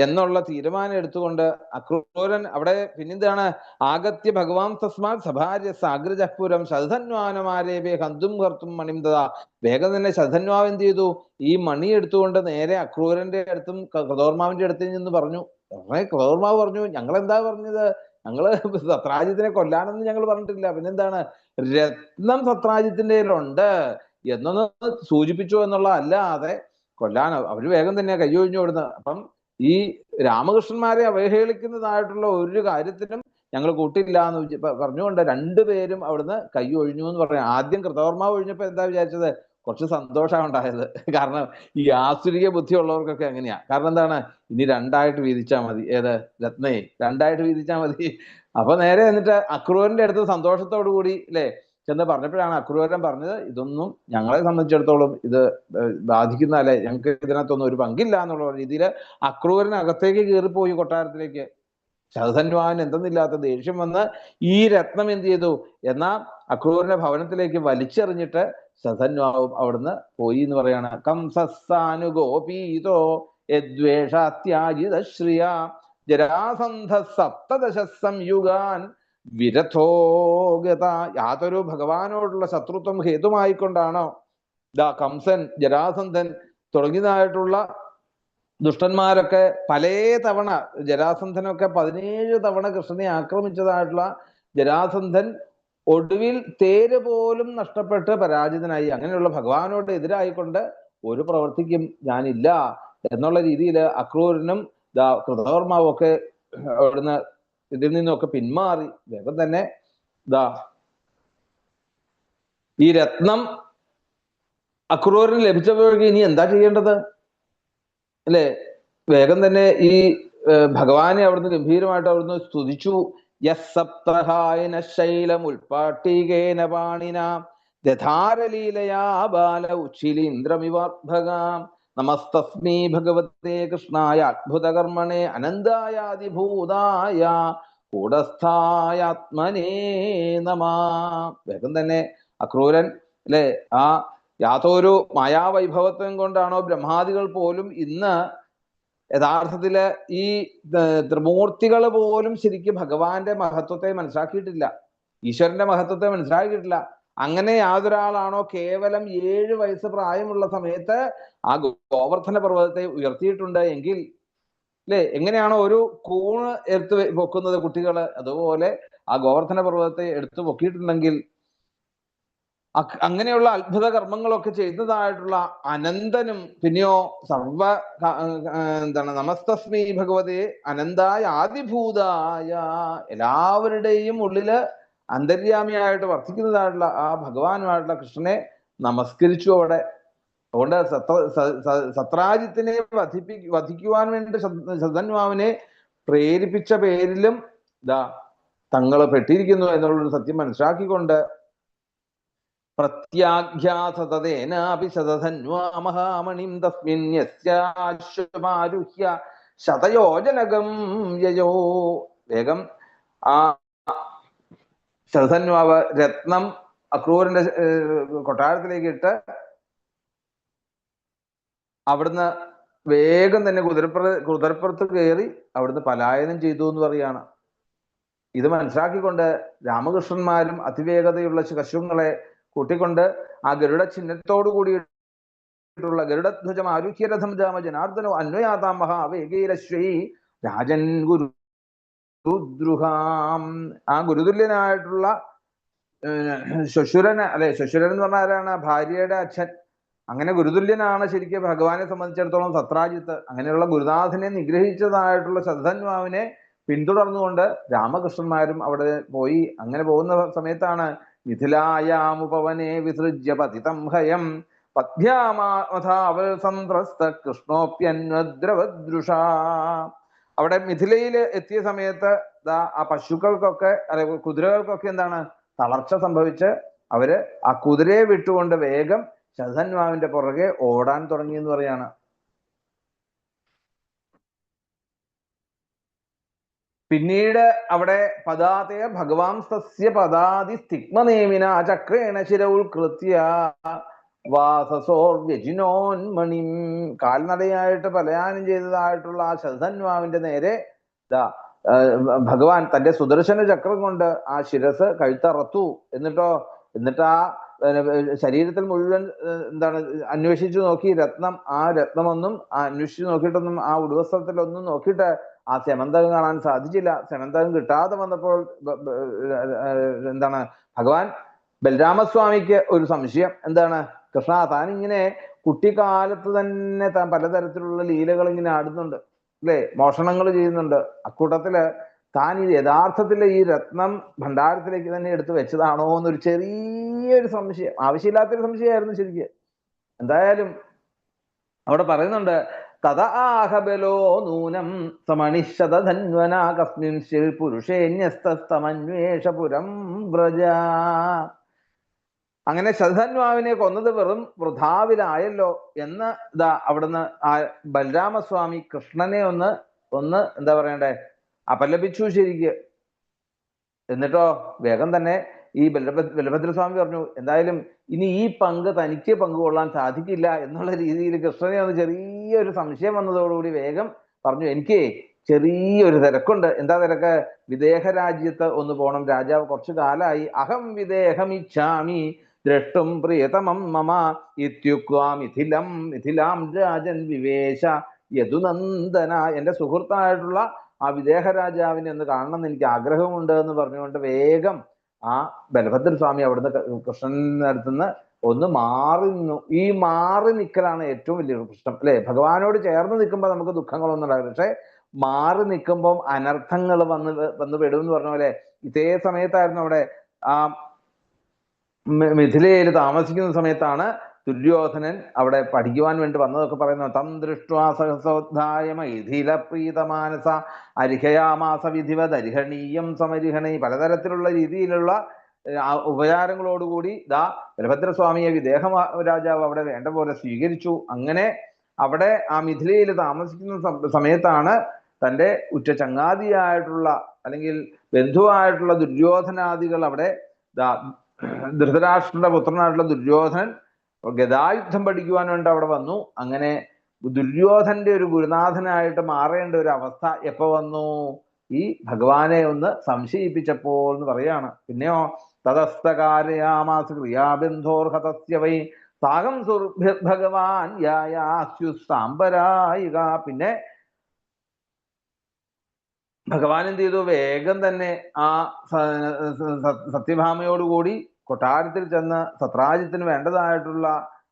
എന്നുള്ള തീരുമാനം എടുത്തുകൊണ്ട് അക്രൂരൻ അവിടെ പിന്നെന്താണ്, ആഗത്യ ഭഗവാൻ തസ്മാത് സഭാര്യ സാഗ്രജപുരം ശതധന്വാനമാരേവേ ഹന്തും കർത്തും മണിംദത. വേഗം തന്നെ ശതധന്വാവ് എന്ത് ചെയ്തു, ഈ മണി എടുത്തുകൊണ്ട് നേരെ അക്രൂരന്റെ അടുത്തും കൃതോർമാവിന്റെ അടുത്ത് നിന്ന് പറഞ്ഞു. കൃതോർമാവ് പറഞ്ഞു, ഞങ്ങൾ എന്താ പറഞ്ഞത്, ഞങ്ങള് സത്രാജിത്തിനെ കൊല്ലാനൊന്നും ഞങ്ങൾ പറഞ്ഞിട്ടില്ല, പിന്നെന്താണ് രത്നം സത്രാജിത്തിന്റെ ഉണ്ട് എന്നൊന്ന് സൂചിപ്പിച്ചു എന്നുള്ള അല്ലാതെ കൊല്ലാൻ അവര് വേഗം തന്നെ കയ്യൊഴിഞ്ഞു കൊടുക്കുന്നത്. അപ്പം ഈ രാമകൃഷ്ണന്മാരെ അവഹേളിക്കുന്നതായിട്ടുള്ള ഒരു കാര്യത്തിനും ഞങ്ങൾ കൂട്ടില്ല എന്ന് പറഞ്ഞുകൊണ്ട് രണ്ടുപേരും അവിടുന്ന് കൈ ഒഴിഞ്ഞു എന്ന് പറയാം. ആദ്യം കൃതവർമാവ് ഒഴിഞ്ഞപ്പോ എന്താ വിചാരിച്ചത്, കുറച്ച് സന്തോഷമാണ് ഉണ്ടായത്. കാരണം ഈ ആസുരിക ബുദ്ധിയുള്ളവർക്കൊക്കെ അങ്ങനെയാ. കാരണം എന്താണ്, ഇനി രണ്ടായിട്ട് വീതിച്ചാൽ മതി, ഏത് രത്നേ രണ്ടായിട്ട് വീതിച്ചാൽ മതി. അപ്പൊ നേരെ എന്നിട്ട് അക്രൂരന്റെ അടുത്ത് സന്തോഷത്തോടു കൂടി അല്ലെ ചെന്ന് പറഞ്ഞപ്പോഴാണ് അക്രൂരൻ പറഞ്ഞത്, ഇതൊന്നും ഞങ്ങളെ സംബന്ധിച്ചിടത്തോളം ഇത് ബാധിക്കുന്നതല്ലേ, ഞങ്ങൾക്ക് ഇതിനകത്തൊന്നും ഒരു പങ്കില്ല എന്നുള്ള രീതിയിൽ അക്രൂരൻ അകത്തേക്ക് കയറിപ്പോയി കൊട്ടാരത്തിലേക്ക്. ശതധന്വാൻ എന്തെന്നില്ലാത്ത ദേഷ്യം വന്ന് ഈ രത്നം എന്ത് ചെയ്തു എന്നാ അക്രൂരന്റെ ഭവനത്തിലേക്ക് വലിച്ചെറിഞ്ഞിട്ട് ശതധന്വാവും അവിടുന്ന് പോയി എന്ന് പറയാണ്. കംസസ്സാനുഗോപീതോ യദ്വേഷാത്യാജിത ശ്രിയ ജരാസന്ധ സപ്തദശ സംയുഗാൻ വിരഥോഗത. യാതൊരു ഭഗവാനോടുള്ള ശത്രുത്വം ഹേതുമായിക്കൊണ്ടാണോ ദാ കംസൻ ജരാസന്ധൻ തുടങ്ങിയതായിട്ടുള്ള ദുഷ്ടന്മാരൊക്കെ പലേ തവണ, ജരാസന്ധനൊക്കെ 17 തവണ കൃഷ്ണനെ ആക്രമിച്ചതായിട്ടുള്ള ജരാസന്ധൻ ഒടുവിൽ തേര് പോലും നഷ്ടപ്പെട്ട് പരാജിതനായി. അങ്ങനെയുള്ള ഭഗവാനോട് എതിരായിക്കൊണ്ട് ഒരു പ്രവർത്തിക്കും ഞാനില്ല എന്നുള്ള രീതിയിൽ അക്രൂരനും കൃതവർമാവും ഒക്കെ അവിടുന്ന് ഇതിൽ നിന്നൊക്കെ പിന്മാറി. വേഗം തന്നെ ഈ രത്നം അക്രൂരന് ലഭിച്ചപ്പോഴേക്ക് ഇനി എന്താ ചെയ്യേണ്ടത് അല്ലെ. വേഗം തന്നെ ഈ ഭഗവാനെ അവിടുന്ന് ഗംഭീരമായിട്ട് അവിടുന്ന് സ്തുതിച്ചു. യസ്സപ്തഹായന ശൈലം ഉൽപാട്ടികേന പാണിന ദധാരലീലയാ ബാല ഉച്ചിലീന്ദ്രമിവാർഭകാം നമസ്തസ്മൈ ഭഗവതേ കൃഷ്ണായ അദ്ഭുതകർമ്മണേ അനന്തായാതിഭൂതായ കൂടസ്ഥായാത്മനേ നമഃ. വേഗം തന്നെ അക്രൂരൻ അല്ലെ ആ യാതൊരു മായാവൈഭവത്വം കൊണ്ടാണോ ബ്രഹ്മാദികൾ പോലും ഇന്ന് യഥാർത്ഥത്തില് ഈ ത്രിമൂർത്തികൾ പോലും ശരിക്കും ഭഗവാന്റെ മഹത്വത്തെ മനസ്സിലാക്കിയിട്ടില്ല, ഈശ്വരന്റെ മഹത്വത്തെ മനസ്സിലാക്കിയിട്ടില്ല. അങ്ങനെ യാതൊരാളാണോ കേവലം 7 വയസ്സ് പ്രായമുള്ള സമയത്ത് ആ ഗോവർദ്ധന പർവ്വതത്തെ ഉയർത്തിയിട്ടുണ്ട് എങ്കിൽ അല്ലെ, എങ്ങനെയാണോ ഒരു കൂണ് എടുത്ത് പൊക്കുന്നത് കുട്ടികള്, അതുപോലെ ആ ഗോവർദ്ധന പർവ്വതത്തെ എടുത്തു പൊക്കിയിട്ടുണ്ടെങ്കിൽ അങ്ങനെയുള്ള അത്ഭുത കർമ്മങ്ങളൊക്കെ ചെയ്തതായിട്ടുള്ള അനന്തനും പിന്നെയോ സർവ എന്താണ് നമസ്തസ്മൈ ഭഗവതേ അനന്തായ ആദിഭൂതായ എല്ലാവരുടെയും ഉള്ളില് അന്തര്യാമിയായിട്ട് വർത്തിക്കുന്നതായിട്ടുള്ള ആ ഭഗവാനുമായിട്ടുള്ള കൃഷ്ണനെ നമസ്കരിച്ചു അവിടെ. അതുകൊണ്ട് സത്രാജിത്തിനെ വധിക്കുവാൻ വേണ്ടി ശതധന്വാവിനെ പ്രേരിപ്പിച്ച പേരിലും തങ്ങൾ പെട്ടിരിക്കുന്നു എന്നുള്ളൊരു സത്യം മനസ്സിലാക്കിക്കൊണ്ട് പ്രത്യാഖ്യാതതേനാപി ശതധന്വാ മഹാമണിം തസ്മിൻ യസ്യാശ്വമാരുഹ്യ ശതയോജനകം യയോ. വേഗം ആ ശതധന്വാവ് രത്നം അക്രൂരന്റെ കൊട്ടാരത്തിലേക്ക് ഇട്ട് അവിടുന്ന് വേഗം തന്നെ കുതിരപ്പുറത്ത് കയറി അവിടുന്ന് പലായനം ചെയ്തു എന്ന് പറയാണ്. ഇത് മനസ്സിലാക്കിക്കൊണ്ട് രാമകൃഷ്ണന്മാരും അതിവേഗതയുള്ള കശുങ്ങളെ കൂട്ടിക്കൊണ്ട് ആ ഗരുഡ ചിഹ്നത്തോടു കൂടിയിട്ടുള്ള ഗരുഡധ്വജം ആരുഹ്യരഥം ജാമ ജനാർദ്ദനോ അന്വയാതാം മഹാവേഗീരശ്വൈ രാജൻ ഗുരുദ്രുഹാം. ആ ഗുരുതുല്യനായിട്ടുള്ള ശ്വശുരന് അല്ലെ, ശ്വശുരൻ എന്ന് പറഞ്ഞാൽ ആരാണ്? ഭാര്യയുടെ അച്ഛൻ. അങ്ങനെ ഗുരുതുല്യനാണ് ശരിക്കും ഭഗവാനെ സംബന്ധിച്ചിടത്തോളം സത്രാജിത്ത്. അങ്ങനെയുള്ള ഗുരുനാഥനെ നിഗ്രഹിച്ചതായിട്ടുള്ള ശതധന്വാവിനെ പിന്തുടർന്നുകൊണ്ട് രാമകൃഷ്ണന്മാരും അവിടെ പോയി. അങ്ങനെ പോകുന്ന സമയത്താണ് മിഥിലായാമുപവനെ വിസൃജ്യ പതിതം ഹയം പദ്ഭ്യാമാവൽ സന്ത്രസ്ത കൃഷ്ണോപ്യന്വദ്രവദൃഷ. അവിടെ മിഥിലയിൽ എത്തിയ സമയത്ത് ആ പശുക്കൾക്കൊക്കെ അല്ലെ കുതിരകൾക്കൊക്കെ എന്താണ് തളർച്ച സംഭവിച്ച് അവര് ആ കുതിരയെ വിട്ടുകൊണ്ട് വേഗം ശതധന്വാവിന്റെ പുറകെ ഓടാൻ തുടങ്ങി എന്ന് പറയാണ്. പിന്നീട് അവിടെ പദാതയ ഭഗവാൻ സസ്യ പദാതി സ്തിഗ്മനേമിന ചക്രേണ ശിര ഉൾകൃത്യ വാസസോർ വ്യജിനോന്മണിം. കാൽനടയായിട്ട് പലായനം ചെയ്തതായിട്ടുള്ള ആ ശതധന്വാവിന്റെ നേരെ ഭഗവാൻ തന്റെ സുദർശന ചക്രം കൊണ്ട് ആ ശിരസ് കഴുത്തറത്തു. എന്നിട്ട് ആ ശരീരത്തിൽ മുഴുവൻ എന്താണ് അന്വേഷിച്ചു നോക്കി രത്നം. ആ രത്നമൊന്നും അന്വേഷിച്ചു നോക്കിയിട്ടൊന്നും ആ ഉടുവസ്ത്രത്തിലൊന്നും നോക്കിയിട്ട് ആ സെമന്തകം കാണാൻ സാധിച്ചില്ല. സെമന്തകം കിട്ടാതെ വന്നപ്പോൾ എന്താണ് ഭഗവാൻ ബലരാമസ്വാമിക്ക് ഒരു സംശയം. എന്താണ്? കൃഷ്ണ, താൻ ഇങ്ങനെ കുട്ടിക്കാലത്ത് തന്നെ താൻ പലതരത്തിലുള്ള ലീലകൾ ഇങ്ങനെ ആടുന്നുണ്ട് അല്ലെ, മോഷണങ്ങൾ ചെയ്യുന്നുണ്ട്. അക്കൂട്ടത്തില് താൻ ഈ യഥാർത്ഥത്തിൽ ഈ രത്നം ഭണ്ഡാരത്തിലേക്ക് തന്നെ എടുത്തു വെച്ചതാണോ എന്നൊരു ചെറിയൊരു സംശയം, ആവശ്യമില്ലാത്തൊരു സംശയമായിരുന്നു ശരിക്ക്. എന്തായാലും അവിടെ പറയുന്നുണ്ട്, തഥ ആഹബലോ നൂനം സമണിശതധന്വനാ കസ്മിൻശ്ചിൽ പുരുഷേന്യസ്തമന്വേഷപുരം വ്രജ. അങ്ങനെ ശതധന്വാവിനെ കൊന്നത് വെറും വൃഥാവിലായല്ലോ എന്ന് അവിടുന്ന് ആ ബലരാമസ്വാമി കൃഷ്ണനെ ഒന്ന് എന്താ പറയണ്ടേ അപലപിച്ചു ശരിക്ക്. എന്നിട്ടോ വേഗം തന്നെ ഈ ബലഭദ്രസ്വാമി പറഞ്ഞു, എന്തായാലും ഇനി ഈ പങ്ക് തനിക്ക് പങ്കുകൊള്ളാൻ സാധിക്കില്ല എന്നുള്ള രീതിയിൽ കൃഷ്ണനെ ഒന്ന് ചെറിയൊരു സംശയം വന്നതോടുകൂടി വേഗം പറഞ്ഞു, എനിക്ക് ചെറിയൊരു തിരക്കുണ്ട്. എന്താ തിരക്ക്? വിദേഹ രാജ്യത്ത് ഒന്ന് പോണം. രാജാവ് കുറച്ചു കാലായി അഹം വിദേഹമിച്ഛാമി ദ്രഷ്ടും പ്രിയതമം മമ ഇത്യുക്വാ മിഥിലാം രാജൻ വിവേശ യദുനന്ദന. എന്റെ സുഹൃത്തായിട്ടുള്ള ആ വിദേഹ രാജാവിനെ ഒന്ന് കാണണം എന്ന് എനിക്ക് ആഗ്രഹമുണ്ട് എന്ന് പറഞ്ഞുകൊണ്ട് വേഗം ആ ബലഭദ്രസ്വാമി അവിടുന്ന് കൃഷ്ണന്റെ അടുത്തുനിന്ന് ഒന്ന് മാറി നിന്നു. ഈ മാറി നിൽക്കലാണ് ഏറ്റവും വലിയ പ്രശ്നം അല്ലെ. ഭഗവാനോട് ചേർന്ന് നിൽക്കുമ്പോൾ നമുക്ക് ദുഃഖങ്ങളൊന്നും ഉണ്ടാവില്ല, പക്ഷെ മാറി നിൽക്കുമ്പോൾ അനർത്ഥങ്ങൾ വന്ന് പെടും എന്ന് പറഞ്ഞ പോലെ ഇതേ സമയത്തായിരുന്നു അവിടെ ആ മിഥിലയിൽ താമസിക്കുന്ന സമയത്താണ് ദുര്യോധനൻ അവിടെ പഠിക്കുവാൻ വേണ്ടി വന്നതൊക്കെ പറയുന്നു. തം ദൃഷ്ട്വാ സഹസോദ്ധായ മൈഥില പ്രീതമാനസ അരിഹയാമാസ വിധിവത് അരിഹണീയം സമരിഹണി. പലതരത്തിലുള്ള രീതിയിലുള്ള ഉപചാരങ്ങളോടുകൂടി ബലഭദ്രസ്വാമിയെ വിദേഹ രാജാവ് അവിടെ വേണ്ട പോലെ സ്വീകരിച്ചു. അങ്ങനെ അവിടെ ആ മിഥിലയിൽ താമസിക്കുന്ന സമയത്താണ് തൻ്റെ ഉറ്റ ചങ്ങാതിയായിട്ടുള്ള അല്ലെങ്കിൽ ബന്ധുവായിട്ടുള്ള ദുര്യോധനാദികൾ അവിടെ ധൃതരാഷ്ട്രന്റെ പുത്രനായിട്ടുള്ള ദുര്യോധനൻ ഗദായുദ്ധം പഠിക്കുവാൻ വേണ്ടി അവിടെ വന്നു. അങ്ങനെ ദുര്യോധന്റെ ഒരു ഗുരുനാഥനായിട്ട് മാറേണ്ട ഒരു അവസ്ഥ എപ്പോ വന്നു? ഈ ഭഗവാനെ ഒന്ന് സംശയിപ്പിച്ചപ്പോൾ എന്ന് പറയാണ്. പിന്നെയോ തതസ്തകാരയാമാസ ക്രിയാബന്ധോർഹതസ്യ വൈ സാഗം ഭഗവാൻ സാമ്പരായിക. പിന്നെ ഭഗവാൻ എന്ത് ചെയ്തു? വേഗം തന്നെ ആ സത്യഭാമയോടുകൂടി കൊട്ടാരത്തിൽ ചെന്ന് സത്രാജിത്തിന് വേണ്ടതായിട്ടുള്ള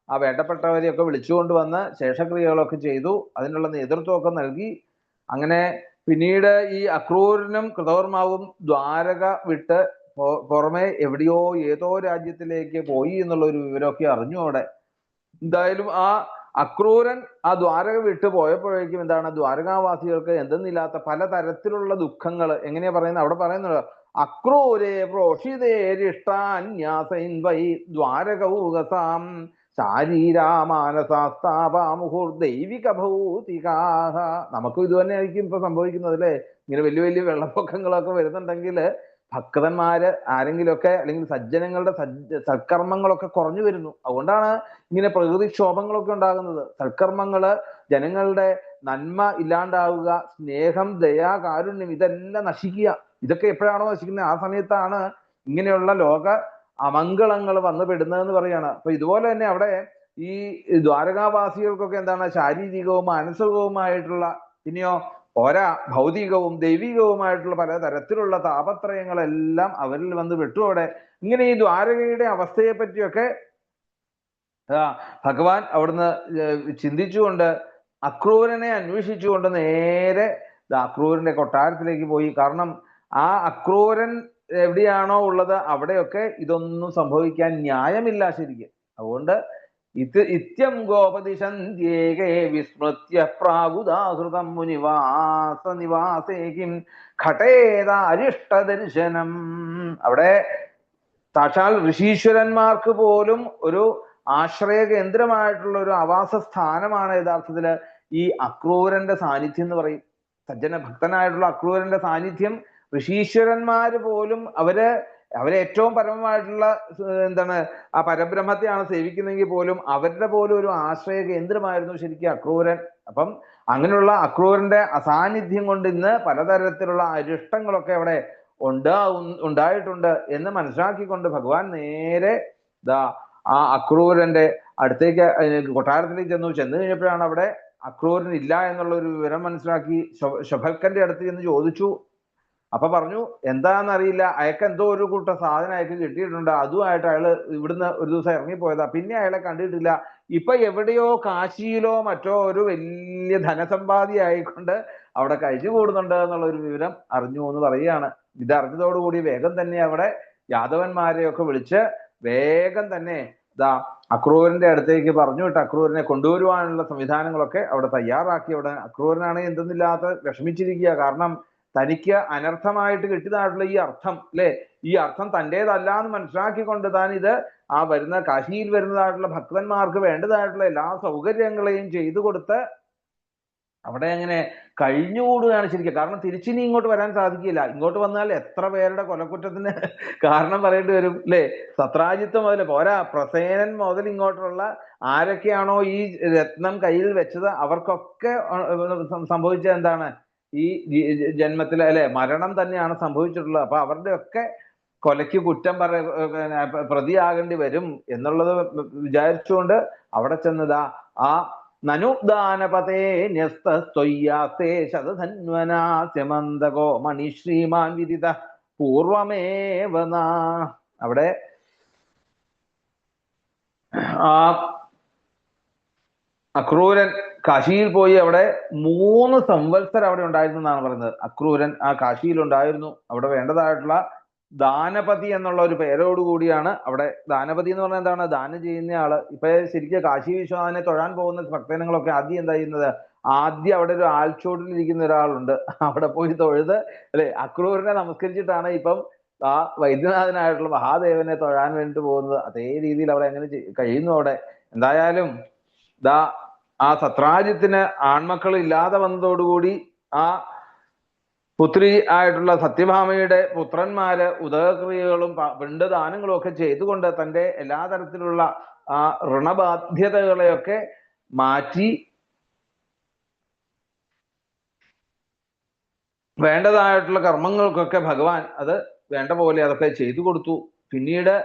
ആ വേണ്ടപ്പെട്ടവരെയൊക്കെ വിളിച്ചുകൊണ്ട് വന്ന് ശേഷക്രിയകളൊക്കെ ചെയ്തു. അതിനുള്ള നേതൃത്വമൊക്കെ നൽകി. അങ്ങനെ പിന്നീട് ഈ അക്രൂരനും കൃതവർമാവും ദ്വാരക വിട്ട് പുറമെ എവിടെയോ ഏതോ രാജ്യത്തിലേക്ക് പോയി എന്നുള്ള ഒരു വിവരമൊക്കെ അറിഞ്ഞു അവിടെ. എന്തായാലും ആ അക്രൂരൻ ആ ദ്വാരക വിട്ടു പോയപ്പോഴേക്കും എന്താണ് ദ്വാരകാവാസികൾക്ക് എന്തെന്നില്ലാത്ത പലതരത്തിലുള്ള ദുഃഖങ്ങൾ. എങ്ങനെയാ പറയുന്നത്? അവിടെ പറയുന്നത് അക്രൂരേ പ്രോഷിതേരിഷ്ടാന്യാസൈൻ വൈ ദ്വാരകൗകസാം ശാരീരാമാനസാസ്താപാമുഹുർദൈവിക ഭൗതികാഹ. നമുക്കും ഇത് തന്നെ ആയിരിക്കും ഇപ്പൊ സംഭവിക്കുന്നത് അല്ലെ. ഇങ്ങനെ വലിയ വലിയ വെള്ളപ്പൊക്കങ്ങളൊക്കെ വരുന്നുണ്ടെങ്കിൽ ഭക്തന്മാര് ആരെങ്കിലുമൊക്കെ അല്ലെങ്കിൽ സജ്ജനങ്ങളുടെ സൽക്കർമ്മങ്ങളൊക്കെ കുറഞ്ഞു വരുന്നു. അതുകൊണ്ടാണ് ഇങ്ങനെ പ്രകൃതിക്ഷോഭങ്ങളൊക്കെ ഉണ്ടാകുന്നത്. സൽക്കർമ്മങ്ങള്, ജനങ്ങളുടെ നന്മ ഇല്ലാണ്ടാവുക, സ്നേഹം, ദയ, കാരുണ്യം ഇതെല്ലാം നശിക്കുക. ഇതൊക്കെ എപ്പോഴാണോ നശിക്കുന്നത് ആ സമയത്താണ് ഇങ്ങനെയുള്ള ലോക അമംഗളങ്ങൾ വന്നു പെടുന്നതെന്ന് പറയാണ്. അപ്പൊ ഇതുപോലെ തന്നെ അവിടെ ഈ ദ്വാരകാവാസികൾക്കൊക്കെ എന്താണ് ശാരീരികവും മാനസികവുമായിട്ടുള്ള പിന്നെയോ പോരാ ഭൗതികവും ദൈവികവുമായിട്ടുള്ള പലതരത്തിലുള്ള താപത്രയങ്ങളെല്ലാം അവരിൽ വന്ന് വിട്ടു. അവിടെ ഇങ്ങനെ ഈ ദ്വാരകയുടെ അവസ്ഥയെ പറ്റിയൊക്കെ ഭഗവാൻ അവിടുന്ന് ചിന്തിച്ചുകൊണ്ട് അക്രൂരനെ അന്വേഷിച്ചുകൊണ്ട് നേരെ അക്രൂരന്റെ കൊട്ടാരത്തിലേക്ക് പോയി. കാരണം ആ അക്രൂരൻ എവിടെയാണോ ഉള്ളത് അവിടെയൊക്കെ ഇതൊന്നും സംഭവിക്കാൻ ന്യായമില്ല ശരിക്കും. അതുകൊണ്ട് ഇത്യം ഗോപദിശന്ത്യേകേ വിസ്മൃത്യ പ്രാഗുദാഹൃതം മുനിവാസ നിവാസേകിം ഘടേത അരിഷ്ടദർശനം. അവിടെ സാക്ഷാൽ ഋഷീശ്വരന്മാർക്ക് പോലും ഒരു ആശ്രയ കേന്ദ്രമായിട്ടുള്ള ഒരു ആവാസ സ്ഥാനമാണ് യഥാർത്ഥത്തില് ഈ അക്രൂരന്റെ സാന്നിധ്യം എന്ന് പറയും. സജ്ജന ഭക്തനായിട്ടുള്ള അക്രൂരന്റെ സാന്നിധ്യം ഋഷീശ്വരന്മാര് പോലും അവരെ ഏറ്റവും പരമമായിട്ടുള്ള എന്താണ് ആ പരബ്രഹ്മത്തെയാണ് സേവിക്കുന്നെങ്കിൽ പോലും അവരുടെ പോലും ഒരു ആശ്രയ കേന്ദ്രമായിരുന്നു ശരിക്കും അക്രൂരൻ. അപ്പം അങ്ങനെയുള്ള അക്രൂരന്റെ അസാന്നിധ്യം കൊണ്ട് ഇന്ന് പലതരത്തിലുള്ള അരിഷ്ടങ്ങളൊക്കെ അവിടെ ഉണ്ടായിട്ടുണ്ട് എന്ന് മനസ്സിലാക്കിക്കൊണ്ട് ഭഗവാൻ നേരെ ആ അക്രൂരന്റെ അടുത്തേക്ക് കൊട്ടാരത്തിലേക്ക് ചെന്നു കഴിഞ്ഞപ്പോഴാണ് അവിടെ അക്രൂരൻ ഇല്ല എന്നുള്ള ഒരു വിവരം മനസ്സിലാക്കി ശുഭൽക്കന്റെ അടുത്ത് ചെന്ന് ചോദിച്ചു. അപ്പൊ പറഞ്ഞു എന്താണെന്നറിയില്ല, അയാൾക്ക് എന്തോ ഒരു കൂട്ട സാധനം അയാൾക്ക് കിട്ടിയിട്ടുണ്ട്, അതുമായിട്ട് അയാള് ഇവിടുന്ന് ഒരു ദിവസം ഇറങ്ങിപ്പോയതാ, പിന്നെ അയാളെ കണ്ടിട്ടില്ല. ഇപ്പൊ എവിടെയോ കാശിയിലോ മറ്റോ ഒരു വലിയ ധനസമ്പാദി ആയിക്കൊണ്ട് അവിടെ കഴിച്ചു കൂടുന്നുണ്ട് എന്നുള്ള ഒരു വിവരം അറിഞ്ഞു എന്ന് പറയുകയാണ്. ഇതറിഞ്ഞതോടുകൂടി വേഗം തന്നെ അവിടെ യാദവന്മാരെയൊക്കെ വിളിച്ച് വേഗം തന്നെ അക്രൂരന്റെ അടുത്തേക്ക് പറഞ്ഞു വിട്ട് അക്രൂരനെ കൊണ്ടുവരുവാനുള്ള സംവിധാനങ്ങളൊക്കെ അവിടെ തയ്യാറാക്കി. അവിടെ അക്രൂരനാണെങ്കിൽ എന്തെന്നില്ലാത്ത വിഷമിച്ചിരിക്കുക. കാരണം തനിക്ക് അനർത്ഥമായിട്ട് കിട്ടിയതായിട്ടുള്ള ഈ അർത്ഥം അല്ലെ, ഈ അർത്ഥം തൻ്റെതല്ല എന്ന് മനസ്സിലാക്കിക്കൊണ്ട് താൻ ഇത് വരുന്ന കാശിയിൽ വരുന്നതായിട്ടുള്ള ഭക്തന്മാർക്ക് വേണ്ടതായിട്ടുള്ള എല്ലാ സൗകര്യങ്ങളെയും ചെയ്തു കൊടുത്ത് അവിടെ അങ്ങനെ കഴിഞ്ഞുകൂടുകയാണ് ശരിക്കും. കാരണം തിരിച്ചിനി ഇങ്ങോട്ട് വരാൻ സാധിക്കില്ല. ഇങ്ങോട്ട് വന്നാൽ എത്ര പേരുടെ കൊലക്കുറ്റത്തിന് കാരണം പറയേണ്ടി വരും അല്ലെ. സത്രാജിത്ത് മുതൽ പോരാ, പ്രസേനൻ മുതൽ ഇങ്ങോട്ടുള്ള ആരൊക്കെയാണോ ഈ രത്നം കയ്യിൽ വെച്ചത് അവർക്കൊക്കെ സംഭവിച്ചത് എന്താണ്, ഈ ജന്മത്തിൽ അല്ലെ മരണം തന്നെയാണ് സംഭവിച്ചിട്ടുള്ളത്. അപ്പൊ അവരുടെ ഒക്കെ കൊലയ്ക്ക് കുറ്റം പ്രതിയാകേണ്ടി വരും എന്നുള്ളത് വിചാരിച്ചുകൊണ്ട് അവിടെ ചെന്നതാ ആ നനുദാനപതേ ന്യസ്തസ്ത്വയ്യാസ്തേ ശതധന്വനാസ്യമന്തകോ മണിശ്രീമാൻ വിദിത പൂർവമേവ. അവിടെ ആ അക്രൂരൻ കാശിയിൽ പോയി അവിടെ 3 സംവത്സരം അവിടെ ഉണ്ടായിരുന്നു എന്നാണ് പറയുന്നത്. അക്രൂരൻ ആ കാശിയിൽ ഉണ്ടായിരുന്നു. അവിടെ വേണ്ടതായിട്ടുള്ള ദാനപതി എന്നുള്ള ഒരു പേരോടുകൂടിയാണ് അവിടെ. ദാനപതി എന്ന് പറഞ്ഞാൽ എന്താണ്, ദാനം ചെയ്യുന്ന ആള്. ഇപ്പൊ ശരിക്കും കാശി വിശ്വനാഥനെ തൊഴാൻ പോകുന്ന ഭക്തജനങ്ങളൊക്കെ ആദ്യം എന്താ ചെയ്യുന്നത്, ആദ്യം അവിടെ ഒരു ആൽച്ചോട്ടിലിരിക്കുന്ന ഒരാളുണ്ട്, അവിടെ പോയി തൊഴുത് അല്ലെ അക്രൂരനെ നമസ്കരിച്ചിട്ടാണ് ഇപ്പം ആ വൈദ്യനാഥനായിട്ടുള്ള മഹാദേവനെ തൊഴാൻ വേണ്ടിട്ട് പോകുന്നത്. അതേ രീതിയിൽ അവിടെ എങ്ങനെ കഴിയുന്നു അവിടെ. എന്തായാലും ആ സത്രാജിത്തിന് ആൺമക്കൾ ഇല്ലാതെ വന്നതോടുകൂടി ആ പുത്രി ആയിട്ടുള്ള സത്യഭാമയുടെ പുത്രന്മാര് ഉദകക്രിയകളും പിണ്ടദാനങ്ങളും ഒക്കെ ചെയ്തുകൊണ്ട് തൻ്റെ എല്ലാ തരത്തിലുള്ള ആ ഋണബാധ്യതകളെയൊക്കെ മാറ്റി വേണ്ടതായിട്ടുള്ള കർമ്മങ്ങൾക്കൊക്കെ ഭഗവാൻ അത് വേണ്ട പോലെ അതൊക്കെ ചെയ്തു കൊടുത്തു. പിന്നീട്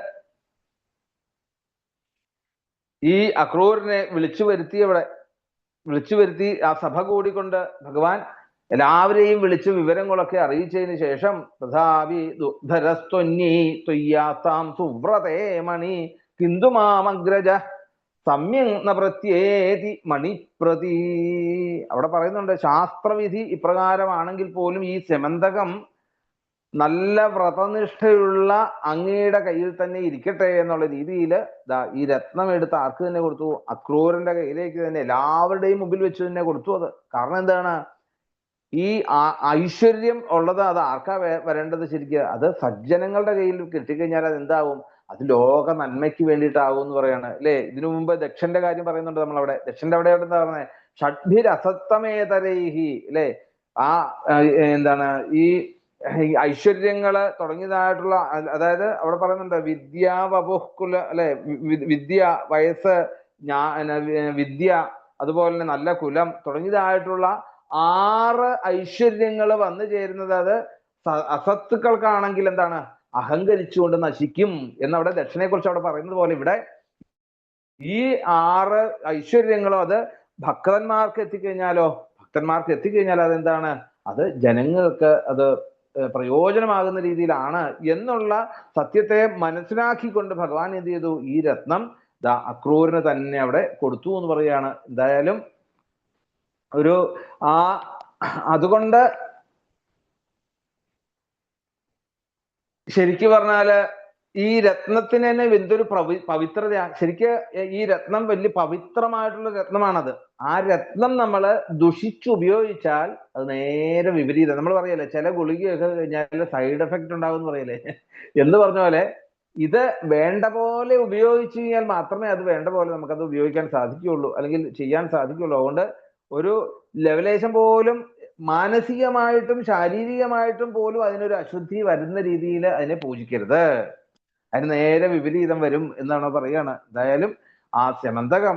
ഈ അക്രൂരനെ വിളിച്ചു വരുത്തി ആ സഭ കൂടിക്കൊണ്ട് ഭഗവാൻ എല്ലാവരെയും വിളിച്ച് വിവരങ്ങളൊക്കെ അറിയിച്ചതിന് ശേഷം തഥാപി ദുദ്ധരസ്ത്വന്യീ ത്വയ്യാസ്താം സുവ്രതേ മണി കിന്തു മാമഗ്രജ സമ്യങ് പ്രത്യേതി മണിപ്രതി. അവിടെ പറയുന്നുണ്ട് ശാസ്ത്രവിധി ഇപ്രകാരമാണെങ്കിൽ പോലും ഈ സെമന്തകം നല്ല വ്രതനിഷ്ഠയുള്ള അങ്ങയുടെ കയ്യിൽ തന്നെ ഇരിക്കട്ടെ എന്നുള്ള രീതിയിൽ ഈ രത്നം എടുത്ത് ആർക്ക് തന്നെ കൊടുത്തു, അക്രൂരന്റെ കയ്യിലേക്ക് തന്നെ എല്ലാവരുടെയും മുമ്പിൽ വെച്ച് തന്നെ കൊടുത്തു. അത് കാരണം എന്താണ്, ഈ ഐശ്വര്യം ഉള്ളത് അത് ആർക്കാ വരേണ്ടത് ശരിക്കും, അത് സജ്ജനങ്ങളുടെ കയ്യിൽ കിട്ടിക്കഴിഞ്ഞാൽ അത് എന്താവും, അത് ലോക നന്മയ്ക്ക് വേണ്ടിയിട്ടാകും എന്ന് പറയാണ് അല്ലെ. ഇതിനു മുമ്പ് ദക്ഷന്റെ കാര്യം പറയുന്നുണ്ട് നമ്മളവിടെ. ദക്ഷന്റെ അവിടെ എന്താ പറയുന്നത്, ഷഡ്ഭിരസത്തമേതരൈഹി അല്ലെ. ആ എന്താണ് ഈ ഐശ്വര്യങ്ങള് തുടങ്ങിയതായിട്ടുള്ള, അതായത് അവിടെ പറയുന്നുണ്ട് വിദ്യാവപുഹ്കുല അല്ലെ, വിദ്യ, വയസ്സ്, വിദ്യ, അതുപോലെ തന്നെ നല്ല കുലം തുടങ്ങിയതായിട്ടുള്ള 6 ഐശ്വര്യങ്ങൾ വന്നു ചേരുന്നത് അത് അസത്തുക്കൾക്കാണെങ്കിൽ എന്താണ്, അഹങ്കരിച്ചുകൊണ്ട് നശിക്കും എന്നവിടെ ദക്ഷനെ കുറിച്ച് അവിടെ പറയുന്നത് പോലെ ഇവിടെ ഈ 6 ഐശ്വര്യങ്ങളും അത് ഭക്തന്മാർക്ക് എത്തിക്കഴിഞ്ഞാൽ അതെന്താണ്, അത് ജനങ്ങൾക്ക് അത് പ്രയോജനമാകുന്ന രീതിയിലാണ് എന്നുള്ള സത്യത്തെ മനസ്സിലാക്കിക്കൊണ്ട് ഭഗവാൻ എന്ത് ചെയ്തു, ഈ രത്നം അക്രൂരന് തന്നെ അവിടെ കൊടുത്തു എന്ന് പറയുകയാണ്. എന്തായാലും ഒരു അതുകൊണ്ട് ശരിക്കു പറഞ്ഞാല് ഈ രത്നത്തിന് തന്നെ എന്തൊരു പവിത്രതയാണ്. ശരിക്ക് ഈ രത്നം വലിയ പവിത്രമായിട്ടുള്ള രത്നമാണത്. ആ രത്നം നമ്മൾ ദുഷിച്ചുപയോഗിച്ചാൽ അത് നേരെ വിപരീതം. നമ്മൾ പറയല്ലേ ചില ഗുളികയൊക്കെ കഴിഞ്ഞാൽ സൈഡ് എഫക്റ്റ് ഉണ്ടാവും എന്ന് പറയല്ലേ, എന്ന് പറഞ്ഞ പോലെ ഇത് വേണ്ട പോലെ ഉപയോഗിച്ചു കഴിഞ്ഞാൽ മാത്രമേ അത് വേണ്ട പോലെ നമുക്കത് ഉപയോഗിക്കാൻ സാധിക്കുകയുള്ളൂ, അല്ലെങ്കിൽ ചെയ്യാൻ സാധിക്കുകയുള്ളൂ. അതുകൊണ്ട് ഒരു ലെവലേശം പോലും മാനസികമായിട്ടും ശാരീരികമായിട്ടും പോലും അതിനൊരു അശുദ്ധി വരുന്ന രീതിയിൽ അതിനെ പൂജിക്കരുത്. അതിന് നേരെ വിപരീതം വരും എന്നാണ് പറയാണ്. എന്തായാലും ആ സെമന്തകം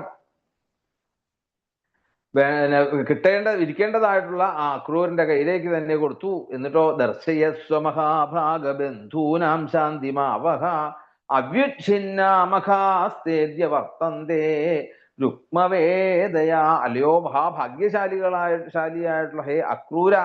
ഇരിക്കേണ്ടതായിട്ടുള്ള ആ അക്രൂരന്റെ കയ്യിലേക്ക് തന്നെ കൊടുത്തു. എന്നിട്ടോ ദർശയസ്വ മഹാഭാഗബന്ധൂനാം ശാന്തിമാവഹ അവ്യുച്ഛിന്നാമഖാസ്തേദ്യ വർത്തന്തേ രുക്മവേദയാ. അല്ലയോ മഹാഭാഗ്യശാലിയായിട്ടുള്ള ഹേ അക്രൂര,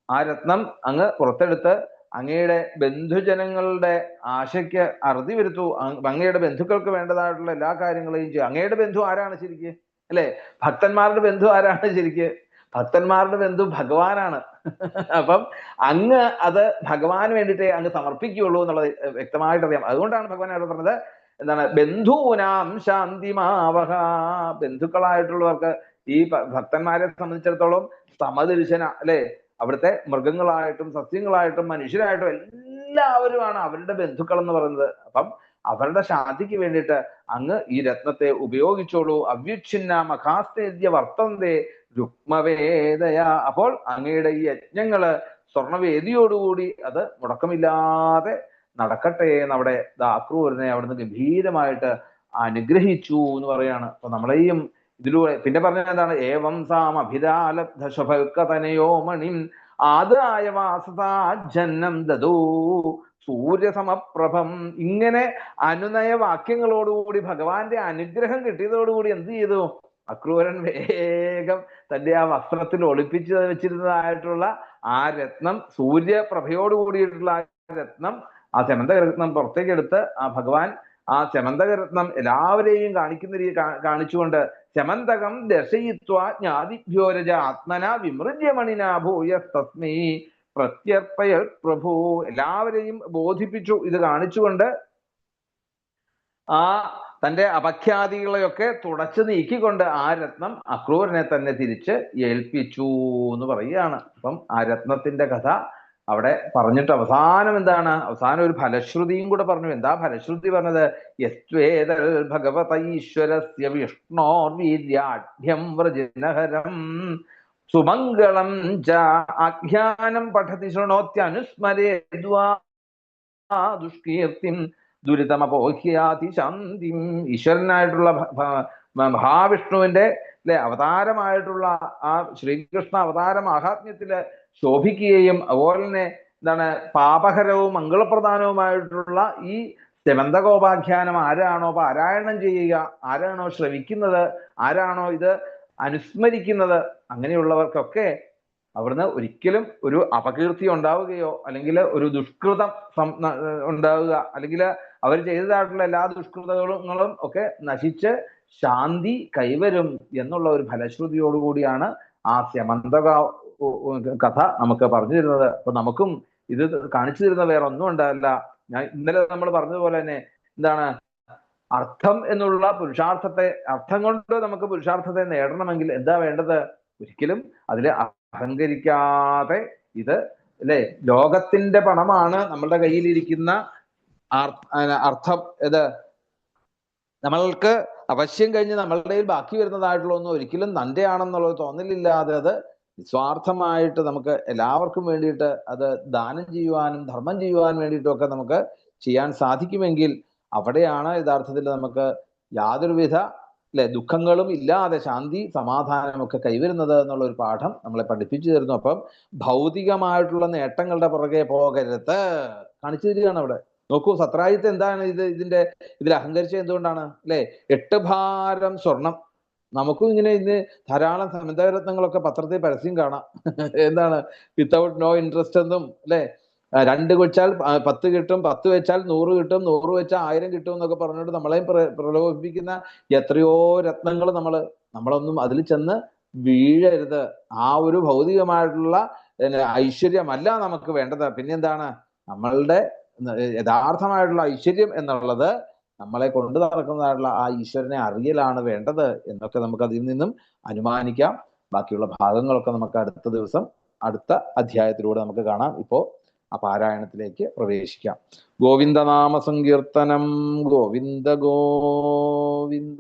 ആ രത്നം അങ്ങ് പുറത്തെടുത്ത് അങ്ങയുടെ ബന്ധുജനങ്ങളുടെ ആശയ്ക്ക് അറുതി വരുത്തു. അങ്ങയുടെ ബന്ധുക്കൾക്ക് വേണ്ടതായിട്ടുള്ള എല്ലാ കാര്യങ്ങളെയും ചെയ്യും. അങ്ങയുടെ ബന്ധു ആരാണ് ശരിക്ക്, അല്ലെ? ഭക്തന്മാരുടെ ബന്ധു ആരാണ് ശരിക്ക്? ഭക്തന്മാരുടെ ബന്ധു ഭഗവാനാണ്. അപ്പം അങ്ങ് അത് ഭഗവാന് വേണ്ടിയിട്ടേ അങ്ങ് സമർപ്പിക്കുകയുള്ളൂ എന്നുള്ളത് വ്യക്തമായിട്ട് അറിയാം. അതുകൊണ്ടാണ് ഭഗവാൻ അവിടെ പറഞ്ഞത് എന്താണ്, ബന്ധൂനാം ശാന്തിമാവഹ. ബന്ധുക്കളായിട്ടുള്ളവർക്ക്, ഈ ഭക്തന്മാരെ സംബന്ധിച്ചിടത്തോളം സമദർശന, അല്ലെ? അവിടുത്തെ മൃഗങ്ങളായിട്ടും സസ്യങ്ങളായിട്ടും മനുഷ്യരായിട്ടും എല്ലാവരുമാണ് അവരുടെ ബന്ധുക്കൾ എന്ന് പറയുന്നത്. അപ്പം അവരുടെ ശാന്തിക്ക് വേണ്ടിയിട്ട് അങ്ങ് ഈ രത്നത്തെ ഉപയോഗിച്ചോളൂ. അവ്യുച്ഛിന്ന മഖാസ്തേദ്യ വർത്തന്തേ രുക്മവേദയ. അപ്പോൾ അങ്ങയുടെ ഈ യജ്ഞങ്ങള് സ്വർണവേദിയോടുകൂടി അത് മുടക്കമില്ലാതെ നടക്കട്ടെ എന്നവിടെ അക്രൂരനെ അവിടുന്ന് ഗംഭീരമായിട്ട് അനുഗ്രഹിച്ചു എന്ന് പറയാണ്. അപ്പൊ നമ്മളെയും ഇതിലൂടെ പിന്നെ പറഞ്ഞ എന്താണ്, ഏവം സാം അഭിരാലബ്ധ ശുഭൽക്കതനയോ മണിം ആദായ വാസതാജന്നം ദദൂ സൂര്യസമപ്രഭം. ഇങ്ങനെ അനുനയ വാക്യങ്ങളോടുകൂടി ഭഗവാന്റെ അനുഗ്രഹം കിട്ടിയതോടുകൂടി എന്ത് ചെയ്തു, അക്രൂരൻ വേഗം തന്റെ ആ വസ്ത്രത്തിൽ ഒളിപ്പിച്ച് വെച്ചിരുന്നതായിട്ടുള്ള ആ രത്നം, സൂര്യപ്രഭയോട് കൂടിയിട്ടുള്ള ആ രത്നം, ആ സെമന്തകരത്നം പുറത്തേക്കെടുത്ത് ആ ഭഗവാൻ ആ സെമന്തകരത്നം എല്ലാവരെയും കാണിച്ചുകൊണ്ട് സെമന്തകം ദർശയിത്വാ ജ്ഞാതിഭ്യോരജ ആത്മന വിമൃജ്യമണിന ഭൂയസ്തസ്മൈ പ്രത്യർപ്പയ പ്രഭു. എല്ലാവരെയും ബോധിപ്പിച്ചു. ഇത് കാണിച്ചുകൊണ്ട് ആ തന്റെ അപഖ്യാതികളെയൊക്കെ തുടച്ചു നീക്കിക്കൊണ്ട് ആ രത്നം അക്രൂരനെ തന്നെ തിരിച്ച് ഏൽപ്പിച്ചു എന്ന് പറയുകയാണ്. അപ്പം ആ രത്നത്തിന്റെ കഥ അവിടെ പറഞ്ഞിട്ട് അവസാനം എന്താണ്, അവസാനം ഒരു ഫലശ്രുതിയും കൂടെ പറഞ്ഞു. എന്താ ഫലശ്രുതി പറഞ്ഞത്? യസ്വേദൽ ഭഗവതൈശ്വരസ്യ വിഷ്ണോർവീര്യാഢ്യം വ്രജനഹരം സുമംഗളം ച ആഖ്യാനം പഠതി ശൃണോത്യനുസ്മരേദ്വാ ദുഷ്കീർത്തിം ദുരിതമപോഹ്യാതി ശാന്തിം. ഈശ്വരനായിട്ടുള്ള മഹാവിഷ്ണുവിന്റെ അവതാരമായിട്ടുള്ള ആ ശ്രീകൃഷ്ണ അവതാര മാഹാത്മ്യത്തില് ശോഭിക്കുകയും അതുപോലെ തന്നെ എന്താണ് പാപഹരവും മംഗളപ്രധാനവുമായിട്ടുള്ള ഈ സെമന്തകോപാഖ്യാനം ആരാണോ പാരായണം ചെയ്യുക, ആരാണോ ശ്രവിക്കുന്നത്, ആരാണോ ഇത് അനുസ്മരിക്കുന്നത്, അങ്ങനെയുള്ളവർക്കൊക്കെ അവിടുന്ന് ഒരിക്കലും ഒരു അപകീർത്തി ഉണ്ടാവുകയോ അല്ലെങ്കിൽ ഒരു ദുഷ്കൃതം ഉണ്ടാവുക, അല്ലെങ്കിൽ അവർ ചെയ്തതായിട്ടുള്ള എല്ലാ ദുഷ്കൃതങ്ങളും ഒക്കെ നശിച്ച് ശാന്തി കൈവരും എന്നുള്ള ഒരു ഫലശ്രുതിയോടുകൂടിയാണ് ആ സെമന്തക കഥ നമുക്ക് പറഞ്ഞു തരുന്നത്. അപ്പൊ നമുക്കും ഇത് കാണിച്ചു തരുന്ന വേറെ ഒന്നും ഉണ്ടാവില്ല. ഞാൻ ഇന്നലെ നമ്മൾ പറഞ്ഞതുപോലെ തന്നെ എന്താണ്, അർത്ഥം എന്നുള്ള പുരുഷാർത്ഥത്തെ, അർത്ഥം കൊണ്ട് നമുക്ക് പുരുഷാർത്ഥത്തെ നേടണമെങ്കിൽ എന്താ വേണ്ടത്? ഒരിക്കലും അതിൽ അഹങ്കരിക്കാതെ, ഇത് അല്ലെ ലോകത്തിന്റെ പണമാണ് നമ്മളുടെ കയ്യിലിരിക്കുന്ന അർത്ഥം, ഇത് നമ്മൾക്ക് അവശ്യം കഴിഞ്ഞ് നമ്മളുടെ ബാക്കി വരുന്നതായിട്ടുള്ള ഒന്നും ഒരിക്കലും തൻ്റെ ആണെന്നുള്ളത് തോന്നലില്ലാതെ അത് നിസ്വാർത്ഥമായിട്ട് നമുക്ക് എല്ലാവർക്കും വേണ്ടിയിട്ട് അത് ദാനം ചെയ്യുവാനും ധർമ്മം ചെയ്യുവാൻ വേണ്ടിയിട്ടും ഒക്കെ നമുക്ക് ചെയ്യാൻ സാധിക്കുമെങ്കിൽ അവിടെയാണ് യഥാർത്ഥത്തിൽ നമുക്ക് യാതൊരുവിധ ദുഃഖങ്ങളും ഇല്ലാതെ ശാന്തി സമാധാനമൊക്കെ കൈവരുന്നത് എന്നുള്ള ഒരു പാഠം നമ്മളെ പഠിപ്പിച്ചു തരുന്നു. അപ്പം ഭൗതികമായിട്ടുള്ള നേട്ടങ്ങളുടെ പുറകെ പോകരുത് കാണിച്ചു തരികയാണ് അവിടെ. നോക്കൂ, സത്രാജിത്ത് എന്താണ് ഇതിൽ അഹങ്കരിച്ചത് എന്തുകൊണ്ടാണ്? 8 ഭാരം സ്വർണം നമുക്കും ഇങ്ങനെ ഇന്ന് ധാരാളം സമുദ്രരത്നങ്ങളൊക്കെ പത്രത്തിൽ പരസ്യം കാണാം. എന്താണ് വിത്തൗട്ട് നോ ഇൻട്രസ്റ്റ് എന്നും അല്ലെ, 2 വെച്ചാൽ 10 കിട്ടും, 10 വെച്ചാൽ 100 കിട്ടും, 100 വെച്ചാൽ 1000 കിട്ടും എന്നൊക്കെ പറഞ്ഞിട്ട് നമ്മളെയും പ്രലോഭിപ്പിക്കുന്ന എത്രയോ രത്നങ്ങൾ നമ്മളൊന്നും അതിൽ ചെന്ന് വീഴരുത്. ആ ഒരു ഭൗതികമായിട്ടുള്ള ഐശ്വര്യമല്ല നമുക്ക് വേണ്ടത്. പിന്നെന്താണ് നമ്മളുടെ യഥാർത്ഥമായിട്ടുള്ള ഐശ്വര്യം എന്നുള്ളത് നമ്മളെ കൊണ്ടു നടക്കുന്നതായിട്ടുള്ള ആ ഈശ്വരനെ അറിയലാണ് വേണ്ടത് എന്നൊക്കെ നമുക്ക് അതിൽ നിന്നും അനുമാനിക്കാം. ബാക്കിയുള്ള ഭാഗങ്ങളൊക്കെ നമുക്ക് അടുത്ത ദിവസം അടുത്ത അധ്യായത്തിലൂടെ നമുക്ക് കാണാം. ഇപ്പോ ആ പാരായണത്തിലേക്ക് പ്രവേശിക്കാം. ഗോവിന്ദനാമ സങ്കീർത്തനം. ഗോവിന്ദ ഗോവിന്ദ.